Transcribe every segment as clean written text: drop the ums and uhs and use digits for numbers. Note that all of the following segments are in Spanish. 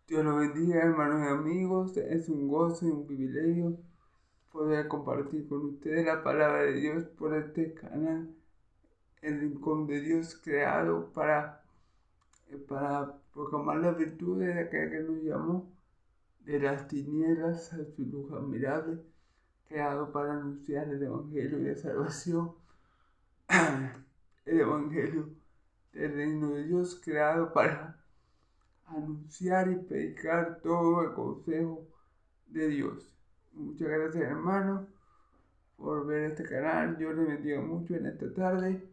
Dios los bendiga, hermanos y amigos. Es un gozo y un privilegio poder compartir con ustedes la palabra de Dios por este canal, el Rincón de Dios creado para proclamar las virtudes de aquel que nos llamó de las tinieblas a su luz admirable, creado para anunciar el Evangelio de salvación, el Evangelio del reino de Dios, creado para anunciar y predicar todo el consejo de Dios. Muchas gracias, hermano, por ver este canal. Yo le bendiga mucho en esta tarde.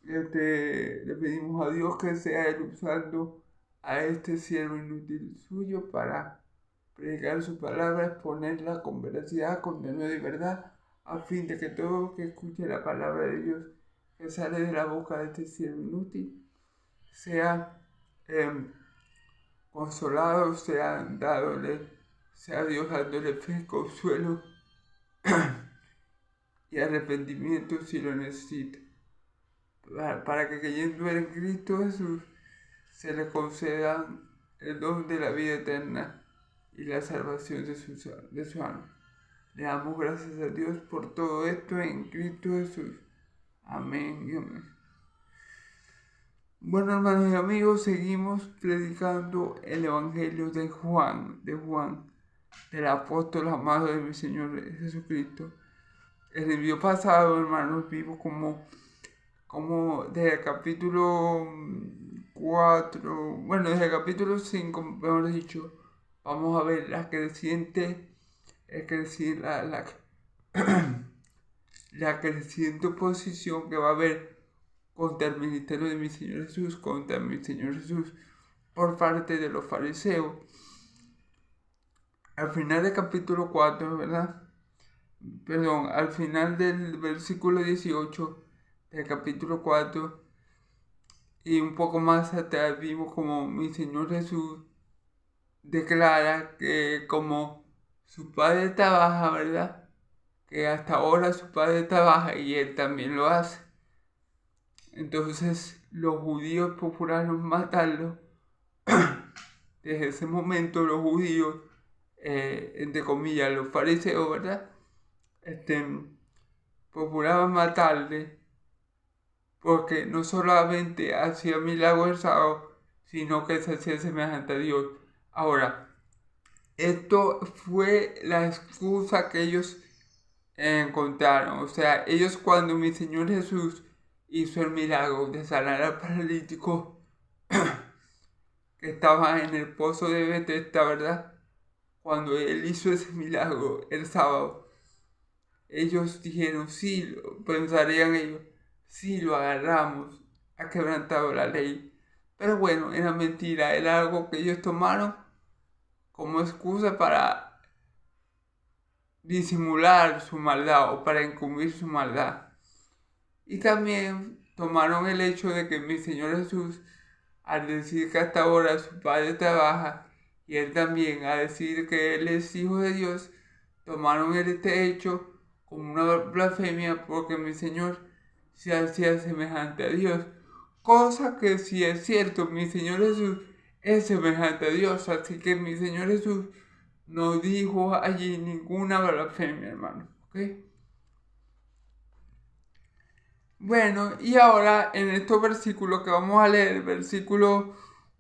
Le pedimos a Dios que sea Él usando a este siervo inútil suyo para predicar su palabra, exponerla con veracidad, con denuedo y verdad, a fin de que todo que escuche la palabra de Dios que sale de la boca de este siervo inútil sea consolado, sea Dios dándole fe, consuelo y arrepentimiento si lo necesita, para que creyendo en Cristo Jesús se le conceda el don de la vida eterna y la salvación de su alma. Le damos gracias a Dios por todo esto en Cristo Jesús. Amén y amén. Bueno, hermanos y amigos, seguimos predicando el Evangelio de Juan, del apóstol amado de mi Señor Jesucristo. El envío pasado, hermanos, vimos como desde el capítulo 4, bueno, desde el capítulo 5, mejor dicho, vamos a ver la creciente oposición que va a haber contra el ministerio de mi Señor Jesús, contra mi Señor Jesús, por parte de los fariseos. Al final del capítulo 4, ¿verdad? Perdón, al final del versículo 18 del capítulo 4 y un poco más atrás vimos como mi Señor Jesús declara que como su padre trabaja, ¿verdad? Que hasta ahora su padre trabaja y él también lo hace. Entonces los judíos procuraron matarlo. Desde ese momento los judíos, entre comillas, los fariseos, ¿verdad? Procuraban matarle porque no solamente hacía milagros el sábado, sino que se hacía semejante a Dios. Ahora, esto fue la excusa que ellos encontraron. O sea, ellos cuando mi Señor Jesús hizo el milagro de sanar al paralítico que estaba en el pozo de Betesda, ¿verdad? Cuando él hizo ese milagro el sábado, ellos dijeron, sí, pensarían ellos, sí, lo agarramos, ha quebrantado la ley. Pero bueno, era mentira, era algo que ellos tomaron como excusa para disimular su maldad o para encubrir su maldad. Y también tomaron el hecho de que mi Señor Jesús, al decir que hasta ahora su Padre trabaja, y él también al decir que él es hijo de Dios, tomaron este hecho como una blasfemia porque mi Señor se hacía semejante a Dios. Cosa que sí es cierto, mi Señor Jesús es semejante a Dios, así que mi Señor Jesús no dijo allí ninguna blasfemia, hermano. ¿Ok? Bueno, y ahora en estos versículos que vamos a leer, el versículo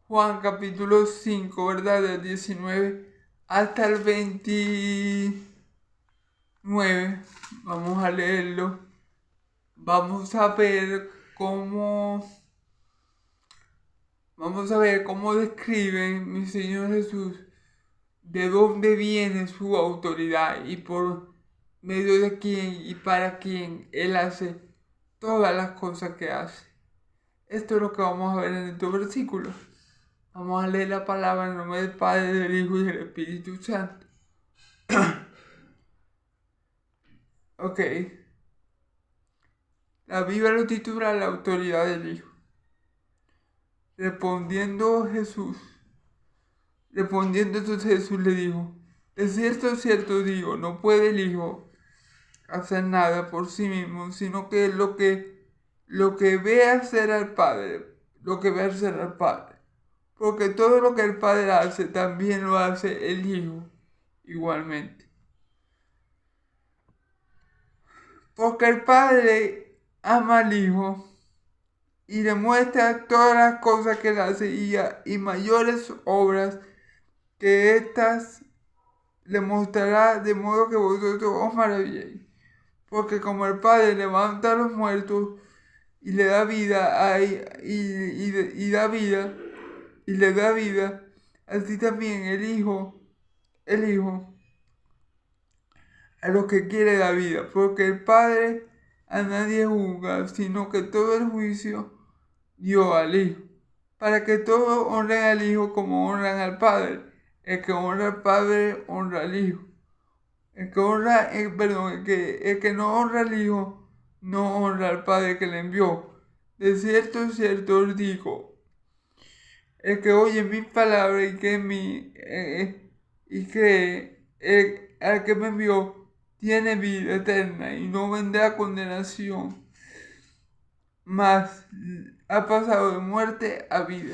Juan capítulo 5, ¿verdad? Del 19 hasta el 29, vamos a leerlo. Vamos a ver cómo describe mi Señor Jesús de dónde viene su autoridad y por medio de quién y para quién Él hace todas las cosas que hace. Esto es lo que vamos a ver en estos versículos. Vamos a leer la palabra en nombre del Padre, del Hijo y del Espíritu Santo. Ok. La Biblia lo titula La autoridad del Hijo. Respondiendo entonces Jesús le dijo, de cierto digo, no puede el Hijo hacer nada por sí mismo, sino que lo que ve hacer al Padre, porque todo lo que el Padre hace, también lo hace el Hijo igualmente. Porque el Padre ama al Hijo y le muestra todas las cosas que él hace y mayores obras que éstas le mostrará, de modo que vosotros os maravilléis. Porque como el Padre levanta a los muertos y le da vida y da vida y le da vida, así también el Hijo a los que quiere la vida, porque el Padre a nadie juzga, sino que todo el juicio dio al Hijo, para que todos honren al Hijo como honran al Padre. El que honra al Padre honra al Hijo. El que no honra al Hijo no honra al Padre que le envió. De cierto os digo, el que oye mis palabras y cree al que me envió, tiene vida eterna y no vendrá a condenación, mas ha pasado de muerte a vida.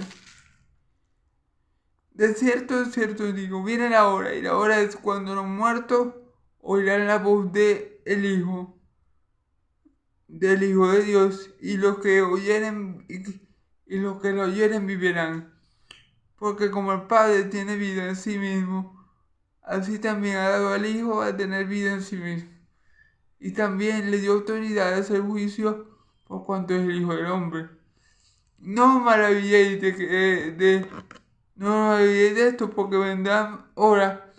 De cierto os digo, viene la hora, y la hora es cuando los muertos oirán la voz del Hijo de Dios, y los que lo oyeren vivirán. Porque como el Padre tiene vida en sí mismo, así también ha dado al Hijo a tener vida en sí mismo. Y también le dio autoridad a hacer juicio por cuanto es el Hijo del Hombre. No os maravilléis no os maravilléis de esto, porque vendrá hora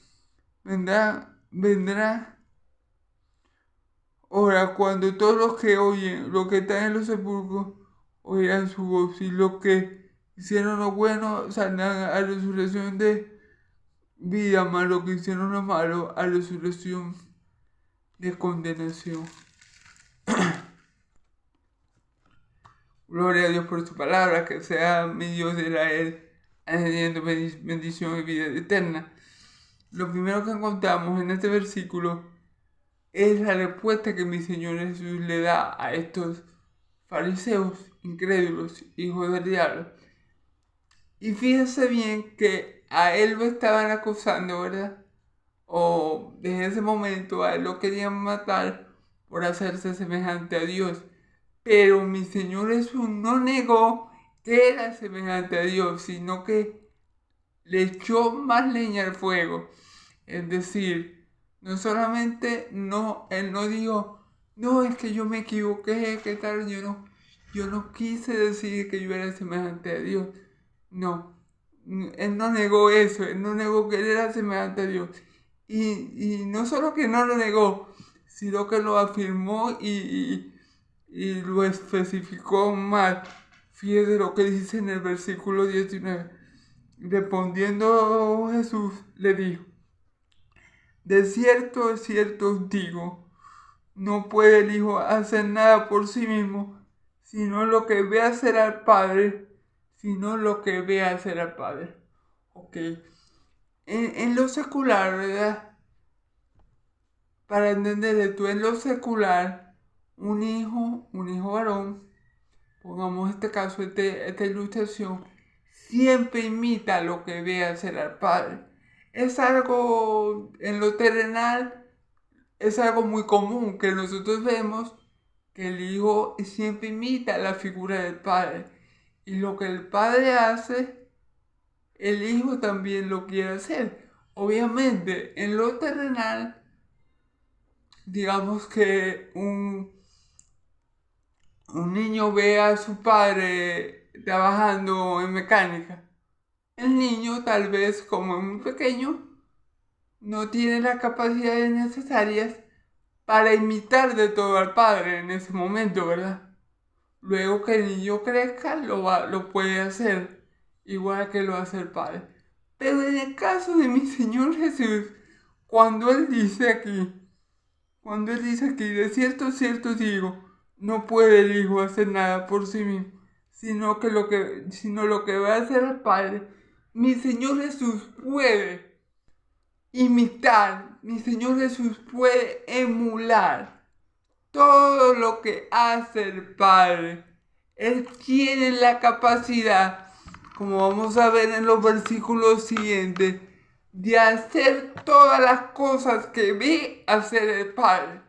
cuando todos los que oyen, los que están en los sepulcros, oirán su voz, y los que hicieron lo bueno saldrán a resurrección de vida, más los que hicieron lo malo a resurrección de condenación. Gloria a Dios por su palabra, que sea mi Dios de Israel, añadiendo bendición y vida eterna. Lo primero que encontramos en este versículo es la respuesta que mi Señor Jesús le da a estos fariseos incrédulos, hijos del diablo. Y fíjense bien que a él lo estaban acusando, ¿verdad? O desde ese momento a él lo querían matar por hacerse semejante a Dios. Pero mi Señor Jesús no negó que era semejante a Dios, sino que le echó más leña al fuego. Es decir, no solamente él no dijo, no, es que yo me equivoqué, ¿qué tal? Yo no quise decir que yo era semejante a Dios. No, él no negó eso, él no negó que él era semejante a Dios. Y no solo que no lo negó, sino que lo afirmó y lo especificó más. Fíjese lo que dice en el versículo 19. Respondiendo Jesús le dijo, de cierto os digo, no puede el Hijo hacer nada por sí mismo, sino lo que ve hacer al Padre, Ok. En lo secular, ¿verdad? Para entender esto, en lo secular, un hijo varón, pongamos este caso, esta ilustración, siempre imita lo que ve hacer al Padre. Es algo, en lo terrenal, es algo muy común que nosotros vemos que el Hijo siempre imita la figura del Padre. Y lo que el Padre hace, el Hijo también lo quiere hacer. Obviamente, en lo terrenal, digamos que un niño ve a su padre trabajando en mecánica. El niño, tal vez como es muy pequeño, no tiene las capacidades necesarias para imitar de todo al padre en ese momento, ¿verdad? Luego que el niño crezca, lo puede hacer, igual que lo hace el padre. Pero en el caso de mi Señor Jesús, cuando Él dice aquí, de cierto digo, no puede el Hijo hacer nada por sí mismo, sino lo que va a hacer el Padre, mi Señor Jesús puede imitar, mi Señor Jesús puede emular todo lo que hace el Padre. Él tiene la capacidad como vamos a ver en los versículos siguientes, de hacer todas las cosas que ve hacer el Padre.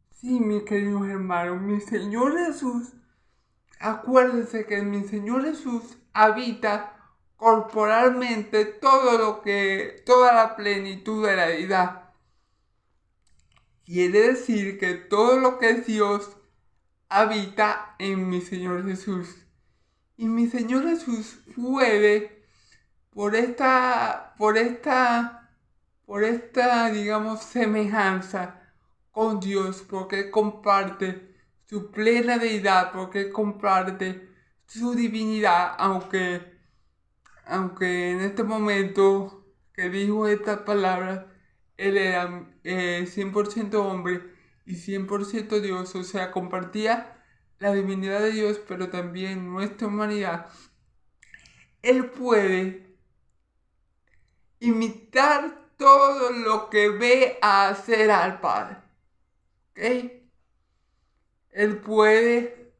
Sí, mis queridos hermanos, mi Señor Jesús, acuérdense que mi Señor Jesús habita corporalmente toda la plenitud de la deidad. Quiere decir que todo lo que es Dios habita en mi Señor Jesús. Y mi Señor Jesús puede, por esta, digamos, semejanza con Dios, porque comparte su plena deidad, porque comparte su divinidad, aunque en este momento que dijo estas palabras, él era 100% hombre y 100% Dios, o sea, compartía la divinidad de Dios, pero también nuestra humanidad. Él puede imitar todo lo que ve a hacer al Padre. ¿Ok? Él puede,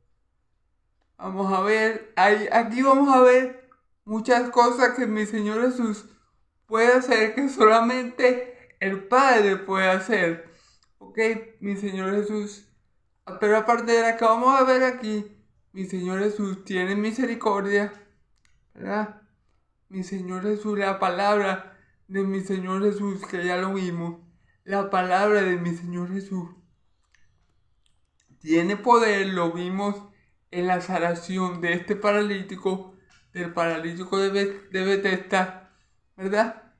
vamos a ver, aquí vamos a ver muchas cosas que mi Señor Jesús puede hacer que solamente el Padre puede hacer. ¿Ok? Mi Señor Jesús, pero aparte de la que vamos a ver aquí, mi Señor Jesús tiene misericordia, ¿verdad? Mi Señor Jesús, la palabra de mi Señor Jesús, que ya lo vimos, la palabra de mi Señor Jesús tiene poder, lo vimos en la sanación de este paralítico, del paralítico de Betesda, ¿verdad?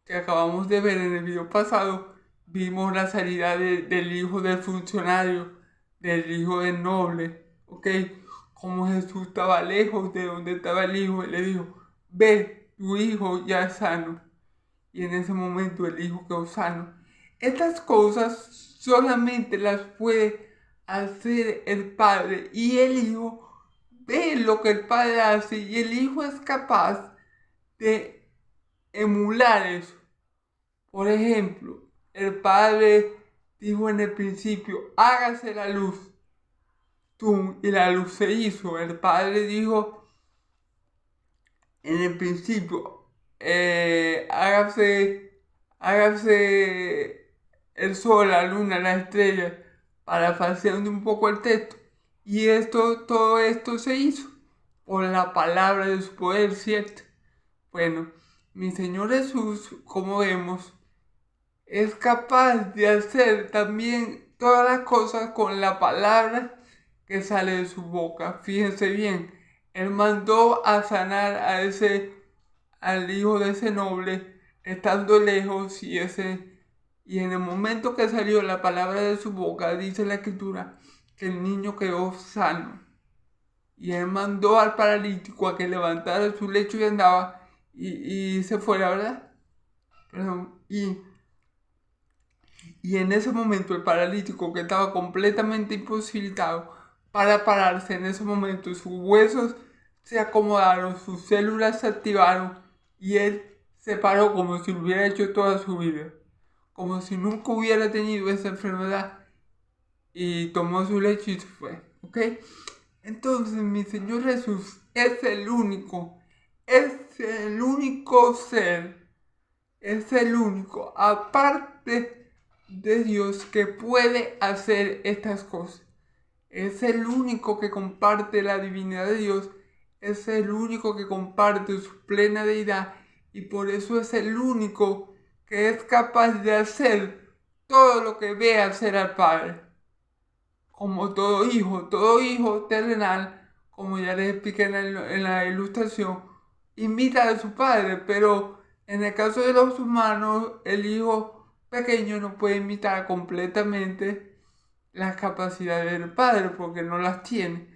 Que acabamos de ver en el video pasado. Vimos la sanidad del hijo del funcionario, del hijo del noble, ¿ok? Como Jesús estaba lejos de donde estaba el hijo, y le dijo, ve, tu hijo ya es sano. Y en ese momento el hijo quedó sano. Estas cosas solamente las puede hacer el Padre, y el Hijo ve lo que el Padre hace, y el Hijo es capaz de emular eso. Por ejemplo, el Padre dijo en el principio, hágase la luz. Y la luz se hizo. El Padre dijo en el principio, hágase el sol, la luna, las estrellas, parafraseando un poco el texto. Y todo esto se hizo por la palabra de su poder, ¿cierto? Bueno, mi Señor Jesús, como vemos, es capaz de hacer también todas las cosas con la palabra que sale de su boca. Fíjense bien, Él mandó a sanar al hijo de ese noble, estando lejos, y en el momento que salió la palabra de su boca, dice la Escritura, que el niño quedó sano. Y Él mandó al paralítico a que levantara su lecho y andaba, y se fuera, ¿verdad? Perdón, y en ese momento el paralítico, que estaba completamente imposibilitado para pararse, en ese momento sus huesos se acomodaron, sus células se activaron, y él se paró como si lo hubiera hecho toda su vida, como si nunca hubiera tenido esa enfermedad, y tomó su lecho y se fue. ¿Ok? Entonces mi Señor Jesús es el único ser, es el único, aparte de Dios, que puede hacer estas cosas. Es el único que comparte la divinidad de Dios, es el único que comparte su plena deidad, y por eso es el único que es capaz de hacer todo lo que ve hacer al Padre. Como todo hijo terrenal, como ya les expliqué en la ilustración, imita a su padre, pero en el caso de los humanos, el hijo pequeño no puede imitar completamente las capacidades del padre porque no las tiene.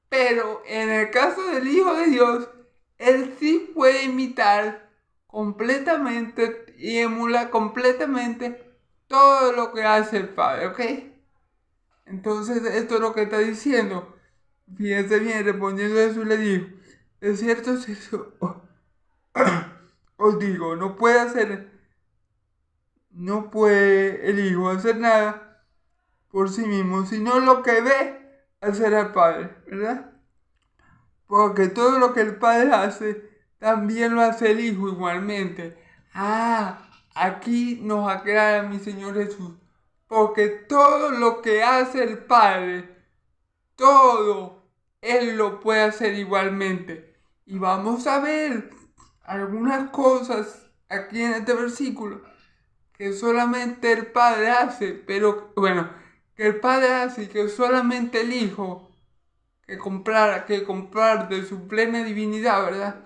Pero en el caso del Hijo de Dios, él sí puede imitar completamente y emular completamente todo lo que hace el Padre, ¿ok? Entonces, esto es lo que está diciendo. Fíjense bien, respondiendo a eso le dijo, es cierto, os digo, no puede el Hijo hacer nada por sí mismo, sino lo que ve hacer al Padre, ¿verdad? Porque todo lo que el Padre hace, también lo hace el Hijo igualmente. Aquí nos aclara mi Señor Jesús. Porque todo lo que hace el Padre, todo, Él lo puede hacer igualmente. Y vamos a ver algunas cosas aquí en este versículo que solamente el Padre hace, pero bueno, que el Padre hace y que solamente el Hijo, que comparte su plena divinidad, ¿verdad?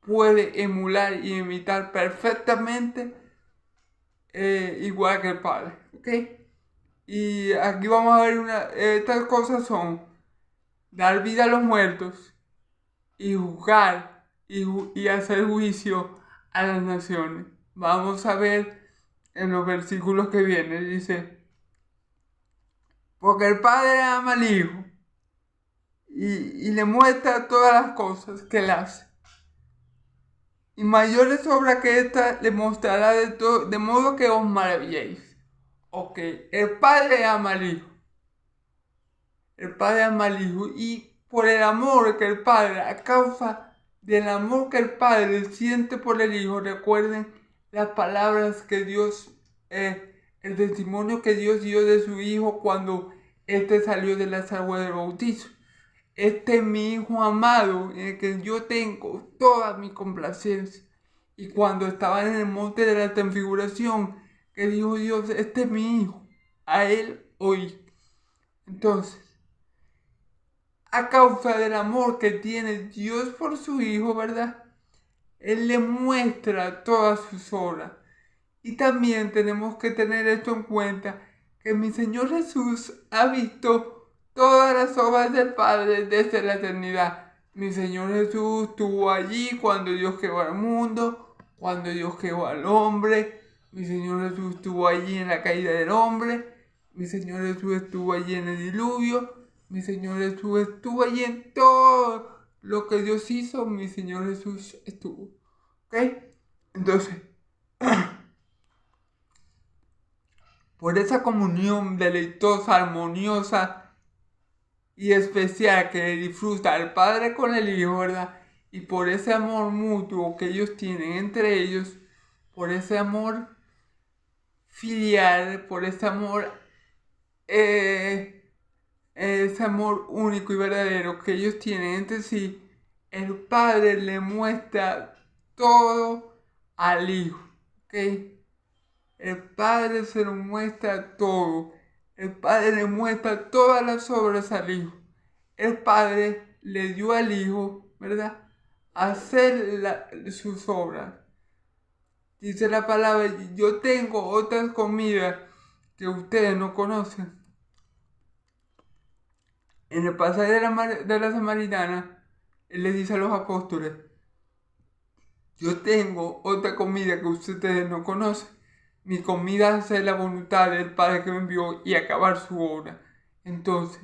Puede emular y imitar perfectamente, igual que el Padre, ¿ok? Y aquí vamos a ver estas cosas son dar vida a los muertos y juzgar y hacer juicio a las naciones. Vamos a ver en los versículos que vienen, dice, porque el Padre ama al Hijo y le muestra todas las cosas que él hace. Y mayores obras que esta le mostrará de modo que os maravilléis. Ok, el Padre ama al Hijo. El Padre ama al Hijo. Y por el amor que el Padre, a causa del amor que el Padre siente por el Hijo, recuerden las palabras que Dios, el testimonio que Dios dio de su Hijo cuando éste salió de las aguas del bautizo. Este es mi Hijo amado, en el que yo tengo toda mi complacencia. Y cuando estaban en el monte de la transfiguración, que dijo Dios, este es mi Hijo, a Él oí. Entonces, a causa del amor que tiene Dios por su Hijo, ¿verdad? Él le muestra todas sus obras. Y también tenemos que tener esto en cuenta, que mi Señor Jesús ha visto todas las obras del Padre desde la eternidad. Mi Señor Jesús estuvo allí cuando Dios creó al mundo, cuando Dios creó al hombre. Mi Señor Jesús estuvo allí en la caída del hombre. Mi Señor Jesús estuvo allí en el diluvio. Mi Señor Jesús estuvo allí en todo lo que Dios hizo. Mi Señor Jesús estuvo. ¿Ok? Entonces, por esa comunión deleitosa, armoniosa y especial que disfruta el Padre con el Hijo, ¿verdad? Y por ese amor mutuo que ellos tienen entre ellos, por ese amor filial, por ese amor único y verdadero que ellos tienen entre sí, el Padre le muestra todo al Hijo, ¿ok? El Padre se lo muestra todo. El Padre le muestra todas las obras al Hijo. El Padre le dio al Hijo, ¿verdad? Hacer sus obras. Dice la palabra, yo tengo otras comidas que ustedes no conocen. En el pasaje de la Samaritana, Él le dice a los apóstoles, yo tengo otra comida que ustedes no conocen. Mi comida es hacer la voluntad del Padre que me envió y acabar su obra. Entonces,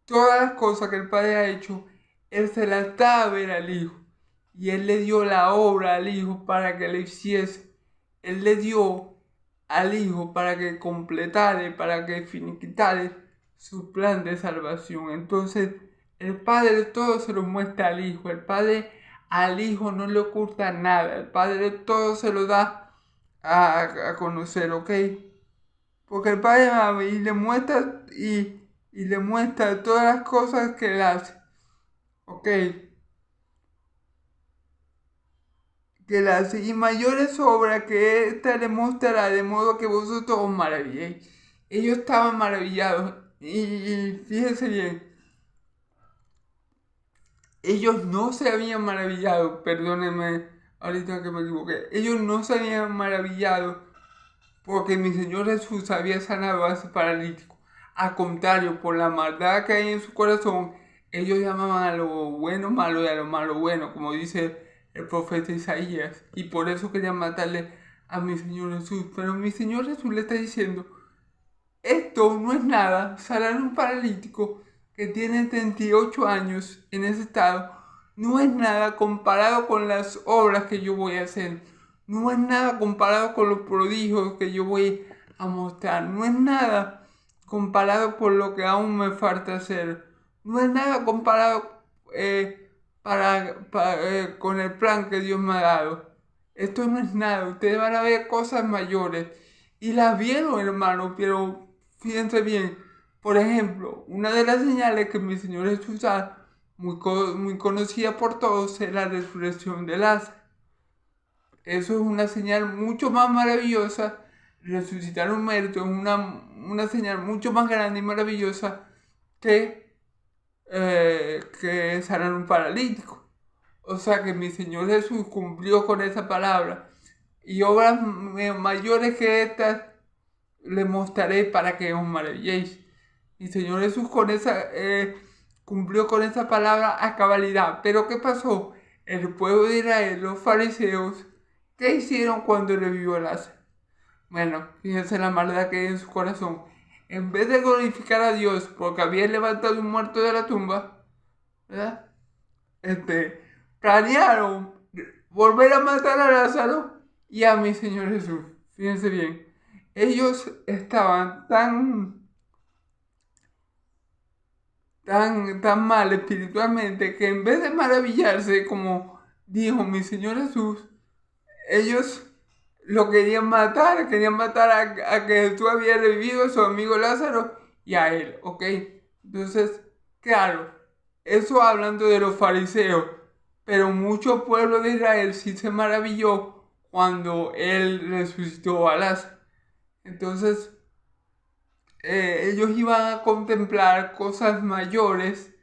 todas las cosas que el Padre ha hecho, Él se las da a ver al Hijo. Y Él le dio la obra al Hijo para que le hiciese. Él le dio al Hijo para que completara, para que finiquitara su plan de salvación. Entonces, el Padre todo se lo muestra al Hijo. El Padre al Hijo no le oculta nada. El Padre todo se lo da a conocer, ¿ok? Porque el Padre ama y le muestra y le muestra todas las cosas que él hace, ¿ok? Que él hace y mayores obras que ésta le mostrará, de modo que vosotros os maravilléis. Ellos estaban maravillados y fíjense bien, ellos no se habían maravillado, perdónenme ahorita que me equivoqué, ellos no se habían maravillado porque mi Señor Jesús había sanado a ese paralítico. Al contrario, por la maldad que hay en su corazón, ellos llamaban a lo bueno malo y a lo malo bueno, como dice el profeta Isaías. Y por eso querían matarle a mi Señor Jesús. Pero mi Señor Jesús le está diciendo, esto no es nada, sanar a un paralítico que tiene 38 años en ese estado, no es nada comparado con las obras que yo voy a hacer. No es nada comparado con los prodigios que yo voy a mostrar. No es nada comparado con lo que aún me falta hacer. No es nada comparado con el plan que Dios me ha dado. Esto no es nada, ustedes van a ver cosas mayores. Y las vieron, hermano, pero fíjense bien. Por ejemplo, una de las señales que mi Señor Jesús da, muy conocida por todos, es la resurrección de Lázaro. Eso es una señal mucho más maravillosa. Resucitar un muerto es una señal mucho más grande y maravillosa que sanar un paralítico. O sea que mi Señor Jesús cumplió con esa palabra. Y obras mayores que estas les mostraré para que os maravilléis. Mi Señor Jesús cumplió con esa palabra a cabalidad. Pero ¿qué pasó? El pueblo de Israel, los fariseos, ¿qué hicieron cuando revivió Lázaro? Bueno, fíjense la maldad que hay en su corazón. En vez de glorificar a Dios porque había levantado un muerto de la tumba, ¿verdad? Planearon volver a matar a Lázaro y a mi Señor Jesús. Fíjense bien. Ellos estaban tan mal espiritualmente que en vez de maravillarse, como dijo mi Señor Jesús, ellos lo querían matar a que Jesús había revivido a su amigo Lázaro y a él, ¿ok? Entonces, claro, eso hablando de los fariseos, pero mucho pueblo de Israel sí se maravilló cuando él resucitó a Lázaro. Entonces, ellos iban a contemplar cosas mayores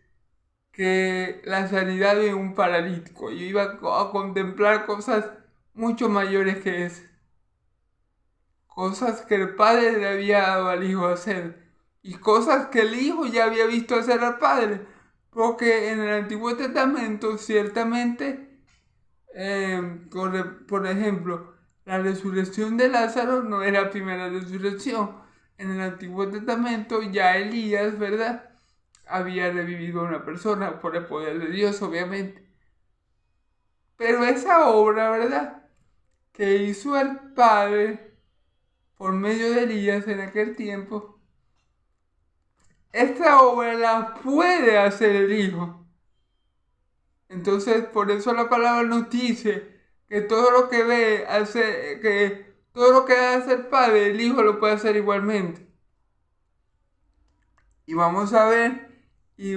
que la sanidad de un paralítico. Ellos iban a contemplar cosas mucho mayores que eso. Cosas que el Padre le había dado al Hijo hacer. Y cosas que el Hijo ya había visto hacer al Padre. Porque en el Antiguo Testamento, ciertamente, por ejemplo, la resurrección de Lázaro no era la primera resurrección. En el Antiguo Testamento ya Elías, ¿verdad?, había revivido a una persona por el poder de Dios, obviamente. Pero esa obra, ¿verdad?, que hizo el Padre por medio de Elías en aquel tiempo, esta obra la puede hacer el Hijo. Entonces, por eso la palabra nos dice que todo lo que todo lo que hace el Padre, el Hijo lo puede hacer igualmente. Y vamos a ver, y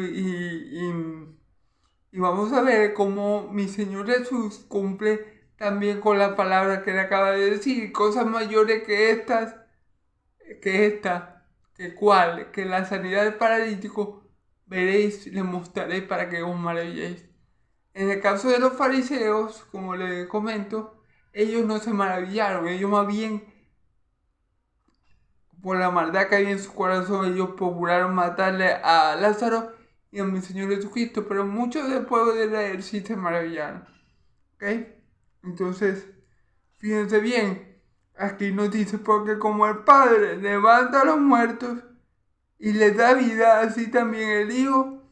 vamos a ver cómo mi Señor Jesús cumple también con la palabra que le acaba de decir, cosas mayores que la sanidad del paralítico, veréis, les mostraré para que os maravilléis. En el caso de los fariseos, como les comento, ellos no se maravillaron, ellos más bien, por la maldad que había en su corazón, ellos procuraron matarle a Lázaro y a mi Señor Jesucristo, pero muchos del pueblo de Israel sí se maravillaron. ¿Ok? Entonces, fíjense bien, aquí nos dice, porque como el Padre levanta a los muertos y les da vida, así también el Hijo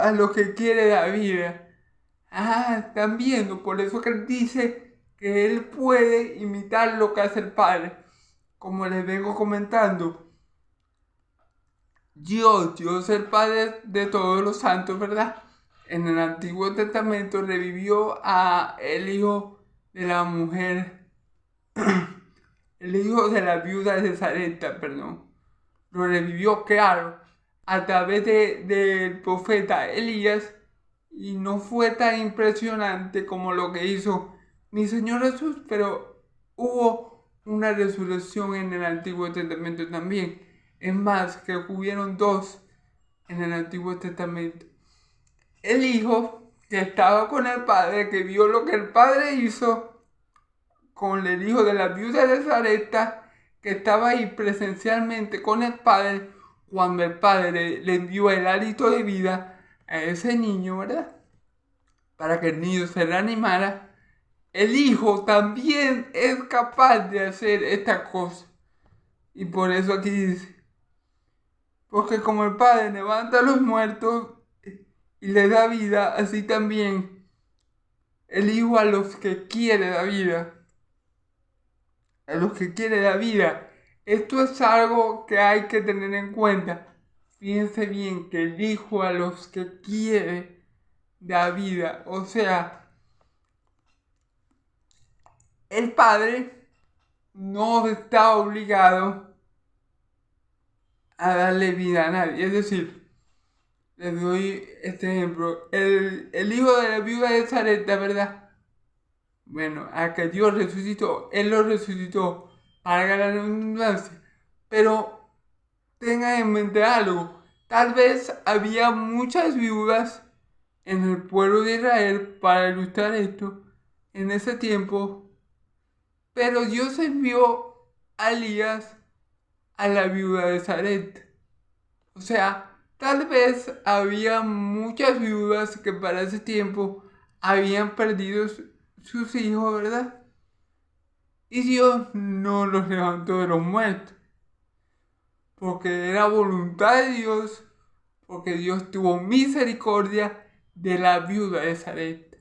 a los que quiere da vida. Están viendo, por eso que él dice que él puede imitar lo que hace el Padre. Como les vengo comentando, Dios el Padre de todos los santos, ¿verdad?, en el Antiguo Testamento revivió a el hijo de la mujer, el hijo de la viuda de Sarepta, perdón. Lo revivió, claro, a través del profeta Elías, y no fue tan impresionante como lo que hizo mi Señor Jesús, pero hubo una resurrección en el Antiguo Testamento también. Es más, que hubieron dos en el Antiguo Testamento. El Hijo, que estaba con el Padre, que vio lo que el Padre hizo con el hijo de la viuda de Sarepta, que estaba ahí presencialmente con el Padre, cuando el Padre le dio el hálito de vida a ese niño, ¿verdad?, para que el niño se reanimara. El Hijo también es capaz de hacer esta cosa. Y por eso aquí dice, porque como el Padre levanta a los muertos y le da vida, así también el Hijo a los que quiere da vida. A los que quiere da vida. Esto es algo que hay que tener en cuenta. Fíjense bien que el Hijo a los que quiere da vida. O sea, el padre no está obligado a darle vida a nadie. Es decir, les doy este ejemplo. El hijo de la viuda de Zareta, ¿verdad? Bueno, a que Dios resucitó, Él lo resucitó para ganar redundancia. Pero tengan en mente algo. Tal vez había muchas viudas en el pueblo de Israel para ilustrar esto en ese tiempo. Pero Dios envió a Elías a la viuda de Sarepta. O sea, tal vez había muchas viudas que para ese tiempo habían perdido sus hijos, ¿verdad? Y Dios no los levantó de los muertos. Porque era voluntad de Dios, porque Dios tuvo misericordia de la viuda de Sarepta.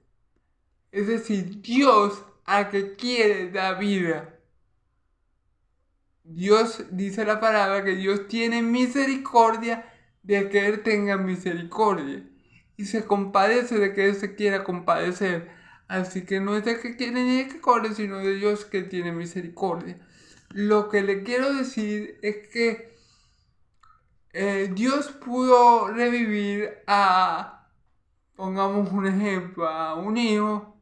Es decir, Dios a que quiere da vida. Dios dice la palabra que Dios tiene misericordia de que Él tenga misericordia. Y se compadece de que Él se quiera compadecer. Así que no es de que quiere ni de que corre, sino de Dios que tiene misericordia. Lo que le quiero decir es que Dios pudo revivir a, pongamos un ejemplo, a un hijo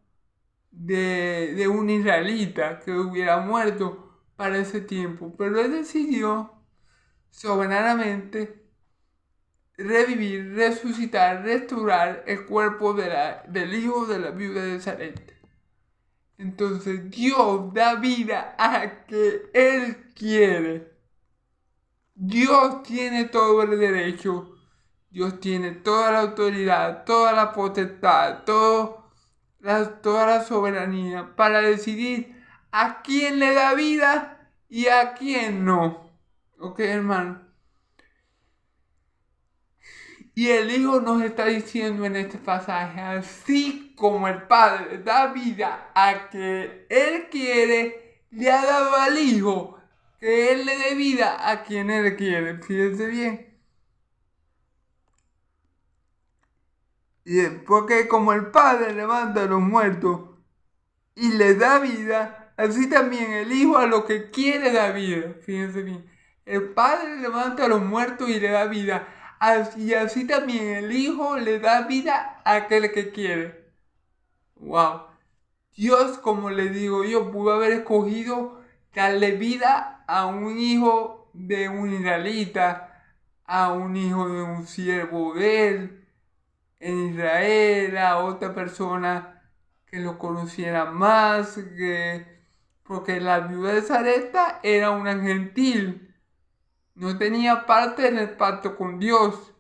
de un israelita que hubiera muerto para ese tiempo, pero Él decidió soberanamente revivir, resucitar, restaurar el cuerpo del hijo de la viuda de Sarepta. Entonces Dios da vida a que Él quiere. Dios tiene todo el derecho, Dios tiene toda la autoridad, toda la potestad, toda la soberanía para decidir a quién le da vida y a quién no. ¿Ok, hermano? Y el Hijo nos está diciendo en este pasaje, así como el Padre da vida a que Él quiere, le ha dado al Hijo que Él le dé vida a quien Él quiere. Fíjense bien. Porque como el Padre levanta a los muertos y le da vida, así también el Hijo a lo que quiere da vida. Fíjense bien. El Padre levanta a los muertos y le da vida. Y así también el Hijo le da vida a aquel que quiere. Wow. Dios, como le digo yo, pudo haber escogido darle vida a un hijo de un israelita, a un hijo de un siervo de él en Israel, a otra persona que lo conociera más, porque la viuda de Sarepta era una gentil, no tenía parte en el pacto con Dios,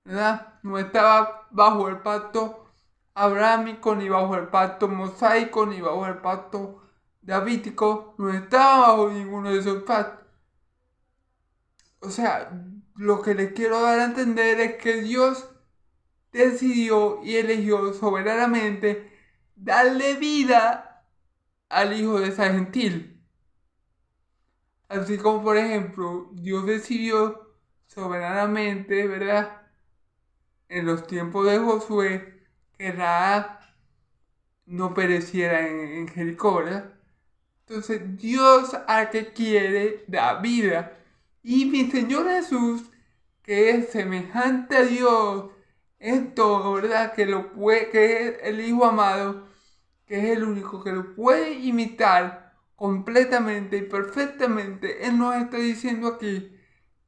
¿verdad? No estaba bajo el pacto abrámico, ni bajo el pacto mosaico, ni bajo el pacto davídico, no estaba bajo ninguno de esos pactos. O sea, lo que les quiero dar a entender es que Dios decidió y eligió soberanamente darle vida al hijo de esa gentil. Así como, por ejemplo, Dios decidió soberanamente, ¿verdad? En los tiempos de Josué, que Rahab no pereciera en Jericó, ¿verdad? Entonces, Dios a que quiere da vida. Y mi Señor Jesús, que es semejante a Dios en todo, ¿verdad? Que es el Hijo amado, que es el único que lo puede imitar completamente y perfectamente. Él nos está diciendo aquí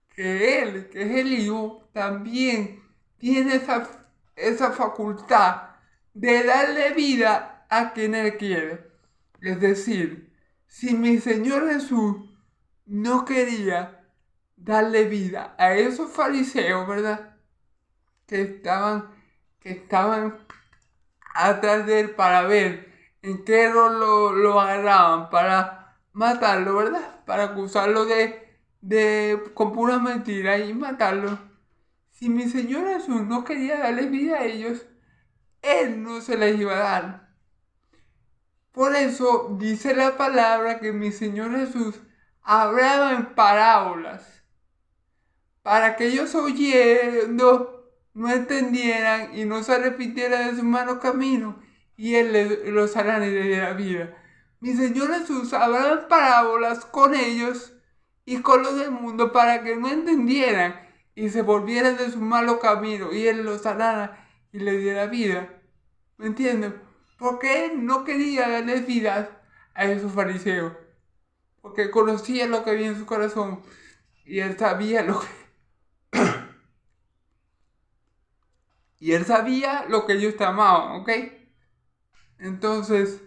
que Él, que es el Hijo, también tiene esa facultad de darle vida a quien Él quiere. Es decir, si mi Señor Jesús no quería darle vida a esos fariseos, ¿verdad? Que estaban atrás de él para ver en qué error lo agarraban para matarlo, ¿verdad? Para acusarlo con pura mentira y matarlo. Si mi Señor Jesús no quería darles vida a ellos, Él no se les iba a dar. Por eso dice la palabra que mi Señor Jesús hablaba en parábolas, para que ellos oyendo no entendieran y no se arrepintieran de sus malos caminos, y Él los hará y les diera vida. Mi Señor Jesús hablaba en parábolas con ellos y con los del mundo para que no entendieran y se volvieran de sus malos caminos, y Él los sanara y les diera vida. ¿Me entienden? Porque Él no quería darles vida a esos fariseos, porque conocía lo que había en su corazón y Él sabía lo que ellos te amaban, ¿ok? Entonces,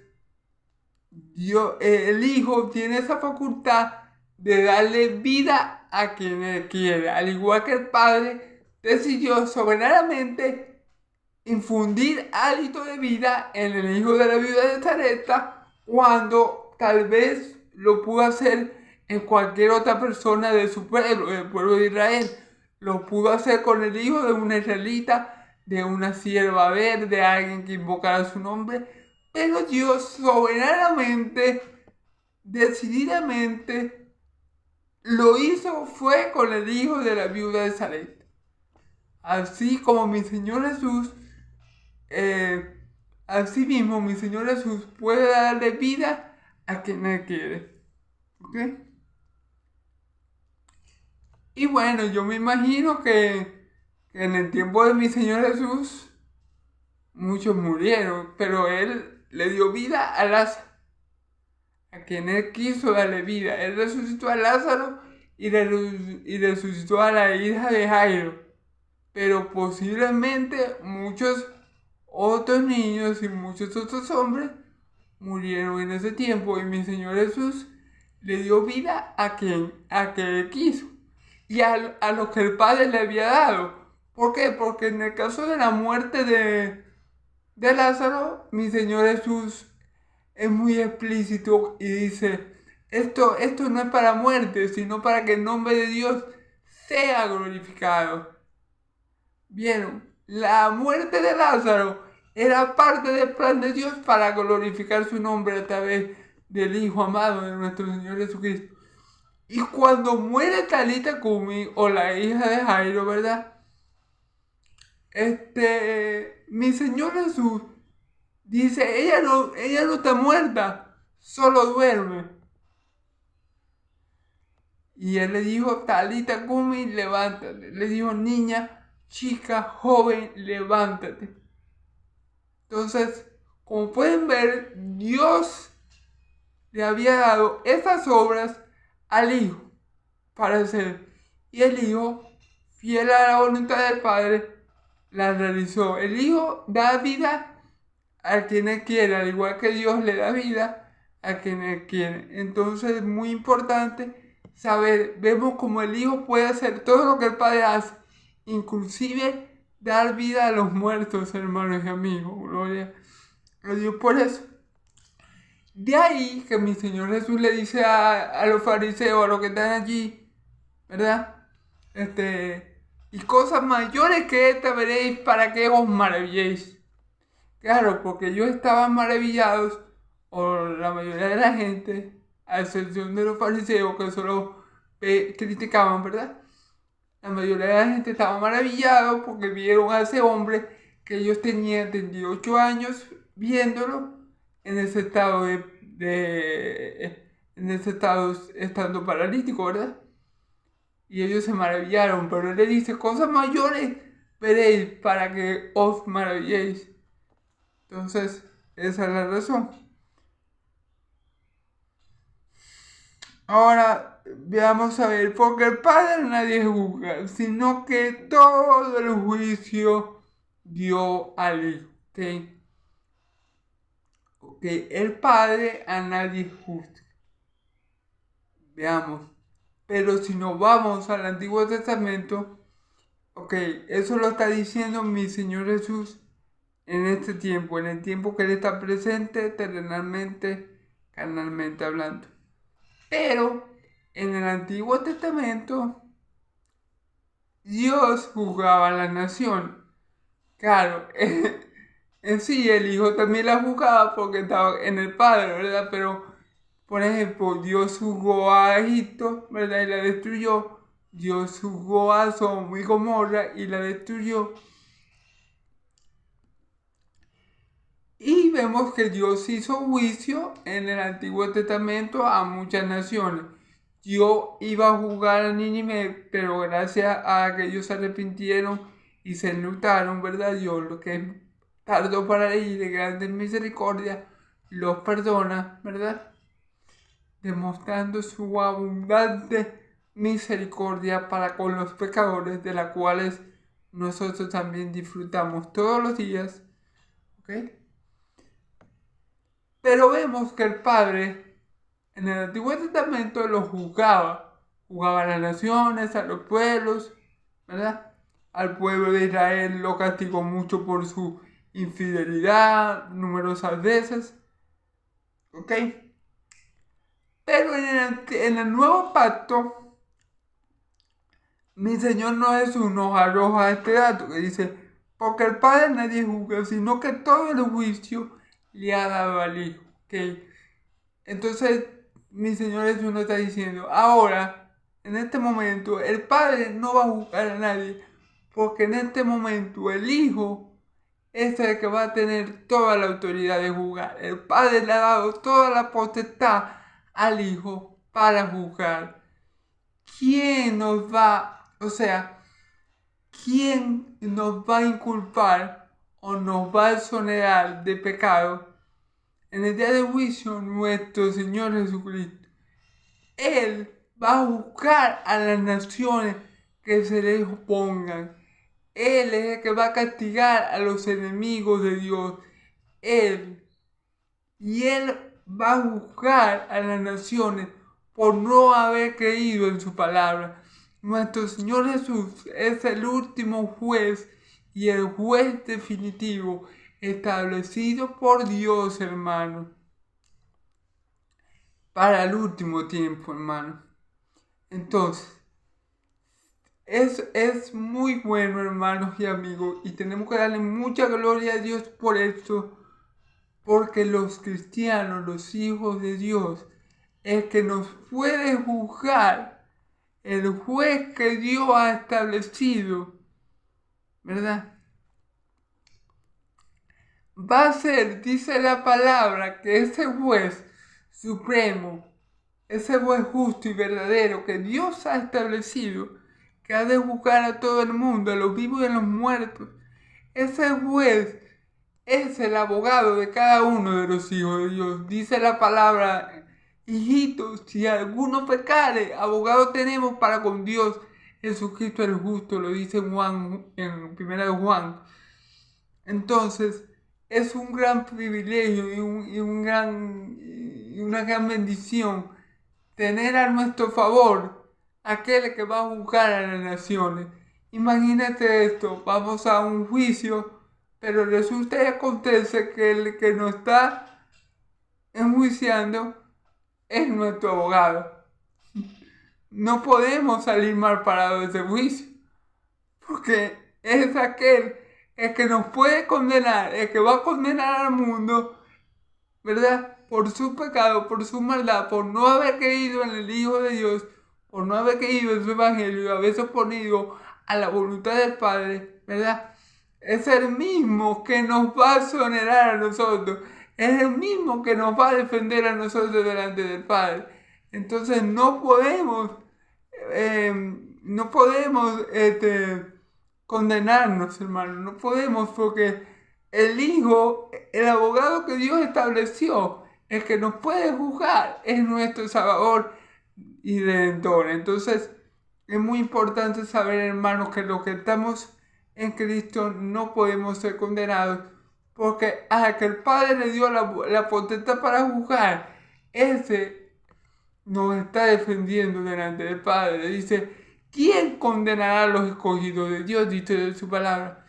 el Hijo tiene esa facultad de darle vida a quien Él quiere, al igual que el Padre decidió soberanamente infundir hálito de vida en el hijo de la viuda de Zareta, cuando tal vez lo pudo hacer en cualquier otra persona de su pueblo, del pueblo de Israel. Lo pudo hacer con el hijo de una israelita, de una sierva verde, alguien que invocara su nombre. Pero Dios soberanamente, decididamente, lo hizo fue con el hijo de la viuda de Zareta. Así como mi Señor Jesús, así mismo mi Señor Jesús puede darle vida a quien Él quiere. ¿Ok? Y bueno, yo me imagino que en el tiempo de mi Señor Jesús, muchos murieron, pero Él le dio vida a Lázaro, a quien Él quiso darle vida. Él resucitó a Lázaro y resucitó a la hija de Jairo. Pero posiblemente muchos otros niños y muchos otros hombres murieron en ese tiempo, y mi Señor Jesús le dio vida a quien Él quiso y a lo que el Padre le había dado. ¿Por qué? Porque en el caso de la muerte de Lázaro, mi Señor Jesús es muy explícito y dice: esto no es para muerte, sino para que el nombre de Dios sea glorificado. ¿Vieron? La muerte de Lázaro era parte del plan de Dios para glorificar su nombre a través del Hijo amado de nuestro Señor Jesucristo. Y cuando muere Talita Kumi, o la hija de Jairo, ¿verdad? Mi Señor Jesús dice: ella no está muerta, solo duerme. Y Él le dijo: Talita Kumi, levántate. Le dijo: niña, chica, joven, levántate. Entonces, como pueden ver, Dios le había dado esas obras al Hijo para hacer. Y el Hijo, fiel a la voluntad del Padre, la realizó. El Hijo da vida a quien Él quiere, al igual que Dios le da vida a quien Él quiere. Entonces es muy importante saber, vemos como el Hijo puede hacer todo lo que el Padre hace, inclusive dar vida a los muertos, hermanos y amigos. Gloria a Dios por eso. De ahí que mi Señor Jesús le dice a los fariseos, a los que están allí, ¿verdad? Y cosas mayores que esta veréis para que os maravilléis. Claro, porque ellos estaban maravillados, o la mayoría de la gente, a excepción de los fariseos que solo criticaban, ¿verdad? La mayoría de la gente estaba maravillado porque vieron a ese hombre que ellos tenían 38 años viéndolo en ese estado estando paralítico, ¿verdad? Y ellos se maravillaron, pero Él le dice: cosas mayores veréis para que os maravilléis. Entonces, esa es la razón. Ahora veamos a ver, porque el Padre nadie juzga, sino que todo el juicio dio al Hijo. ¿Ok? El Padre a nadie juzga. Veamos. Pero si nos vamos al Antiguo Testamento, ok, eso lo está diciendo mi Señor Jesús en este tiempo, en el tiempo que Él está presente terrenalmente, carnalmente hablando. Pero en el Antiguo Testamento, Dios juzgaba a la nación. Claro, en sí el Hijo también la juzgaba porque estaba en el Padre, ¿verdad? Pero, por ejemplo, Dios juzgó a Egipto, ¿verdad? Y la destruyó. Dios juzgó a Sodoma y Gomorra y la destruyó. Y vemos que Dios hizo juicio en el Antiguo Testamento a muchas naciones. Dios iba a juzgar a Nínive, pero gracias a que ellos se arrepintieron y se enlutaron, ¿verdad? Dios, lo que tardó para ir de grande misericordia, los perdona, ¿verdad? Demostrando su abundante misericordia para con los pecadores, de las cuales nosotros también disfrutamos todos los días, ¿ok? Pero vemos que el Padre en el Antiguo Testamento los juzgaba a las naciones, a los pueblos, ¿verdad? Al pueblo de Israel lo castigó mucho por su infidelidad numerosas veces, ¿ok? Pero en el nuevo pacto, mi Señor no Jesús nos arroja este dato que dice, porque el Padre nadie juzga, sino que todo el juicio le ha dado al Hijo, ¿ok? Entonces, mi Señor Jesús nos está diciendo, ahora, en este momento, el Padre no va a juzgar a nadie, porque en este momento el Hijo es el que va a tener toda la autoridad de juzgar. El Padre le ha dado toda la potestad al Hijo para juzgar. ¿Quién nos va, quién nos va a inculpar o nos va a exonerar de pecado? En el día de juicio, nuestro Señor Jesucristo. Él va a juzgar a las naciones que se les opongan. Él es el que va a castigar a los enemigos de Dios. Él va a juzgar a las naciones por no haber creído en su palabra. Nuestro Señor Jesús es el último juez y el juez definitivo establecido por Dios, hermano, para el último tiempo, hermano. Entonces, es muy bueno, hermanos y amigos, y tenemos que darle mucha gloria a Dios por esto, porque los cristianos, los hijos de Dios, el que nos puede juzgar, el juez que Dios ha establecido, ¿verdad? Va a ser, dice la palabra, que ese juez supremo, ese juez justo y verdadero que Dios ha establecido, que ha de juzgar a todo el mundo, a los vivos y a los muertos, ese juez es el abogado de cada uno de los hijos de Dios. Dice la palabra, hijitos, si alguno pecare, abogado tenemos para con Dios, Jesucristo el justo, lo dice Juan, en 1 Juan. Entonces, es un gran privilegio y una gran bendición tener a nuestro favor aquel que va a juzgar a las naciones. Imagínate esto, vamos a un juicio, pero resulta y acontece que el que nos está enjuiciando es nuestro abogado. No podemos salir mal parados de ese juicio, porque es aquel el que nos puede condenar, el que va a condenar al mundo, ¿verdad? Por su pecado, por su maldad, por no haber creído en el Hijo de Dios, por no haber creído en su Evangelio y haberse oponido a la voluntad del Padre, ¿verdad? Es el mismo que nos va a exonerar a nosotros, es el mismo que nos va a defender a nosotros delante del Padre. Entonces no podemos condenarnos, hermano, no podemos, porque el Hijo, el abogado que Dios estableció, el que nos puede juzgar, es nuestro Salvador y Redentor. Entonces, es muy importante saber, hermanos, que los que estamos en Cristo no podemos ser condenados, porque a que el Padre le dio la potestad para juzgar, ese nos está defendiendo delante del Padre. Dice, ¿quién condenará a los escogidos de Dios? Dice de su palabra.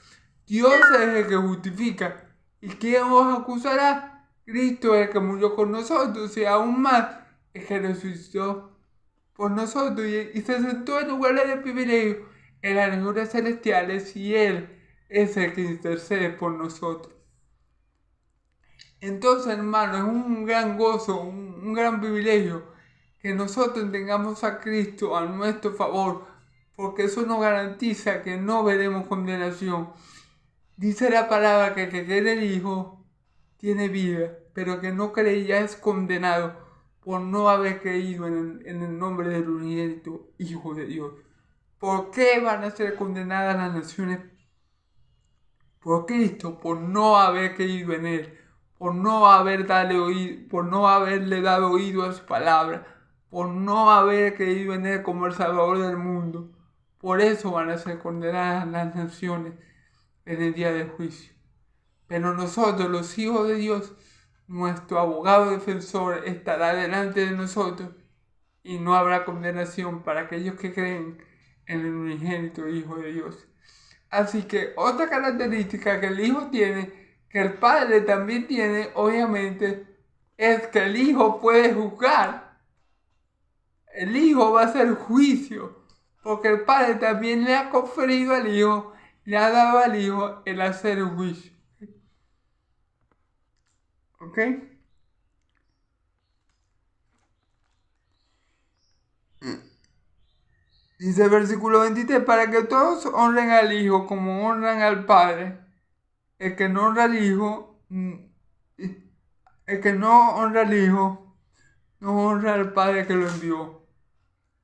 Dios es el que justifica. ¿Y quién os acusará? Cristo es el que murió con nosotros y aún más el que resucitó por nosotros y se sentó en lugares de privilegio en las regiones celestiales, y Él es el que intercede por nosotros. Entonces, hermano, es un gran gozo, un gran privilegio que nosotros tengamos a Cristo a nuestro favor, porque eso nos garantiza que no veremos condenación. Dice la palabra que el que quiere el Hijo tiene vida, pero que no cree ya es condenado por no haber creído en el nombre del unigénito Hijo de Dios. ¿Por qué van a ser condenadas las naciones? Por Cristo, por no haber creído en Él, por no haberle dado oído a su palabra, por no haber creído en Él como el Salvador del mundo. Por eso van a ser condenadas las naciones en el día del juicio. Pero nosotros, los hijos de Dios, nuestro abogado defensor estará delante de nosotros y no habrá condenación para aquellos que creen en el unigénito Hijo de Dios. Así que otra característica que el Hijo tiene, que el Padre también tiene, obviamente, es que el Hijo puede juzgar. El Hijo va a hacer juicio, porque el Padre también le ha conferido al Hijo, le ha dado al Hijo el hacer el juicio. ¿Ok? Dice el versículo 23, para que todos honren al Hijo como honran al Padre. El que no honra al Hijo, no honra al Padre que lo envió.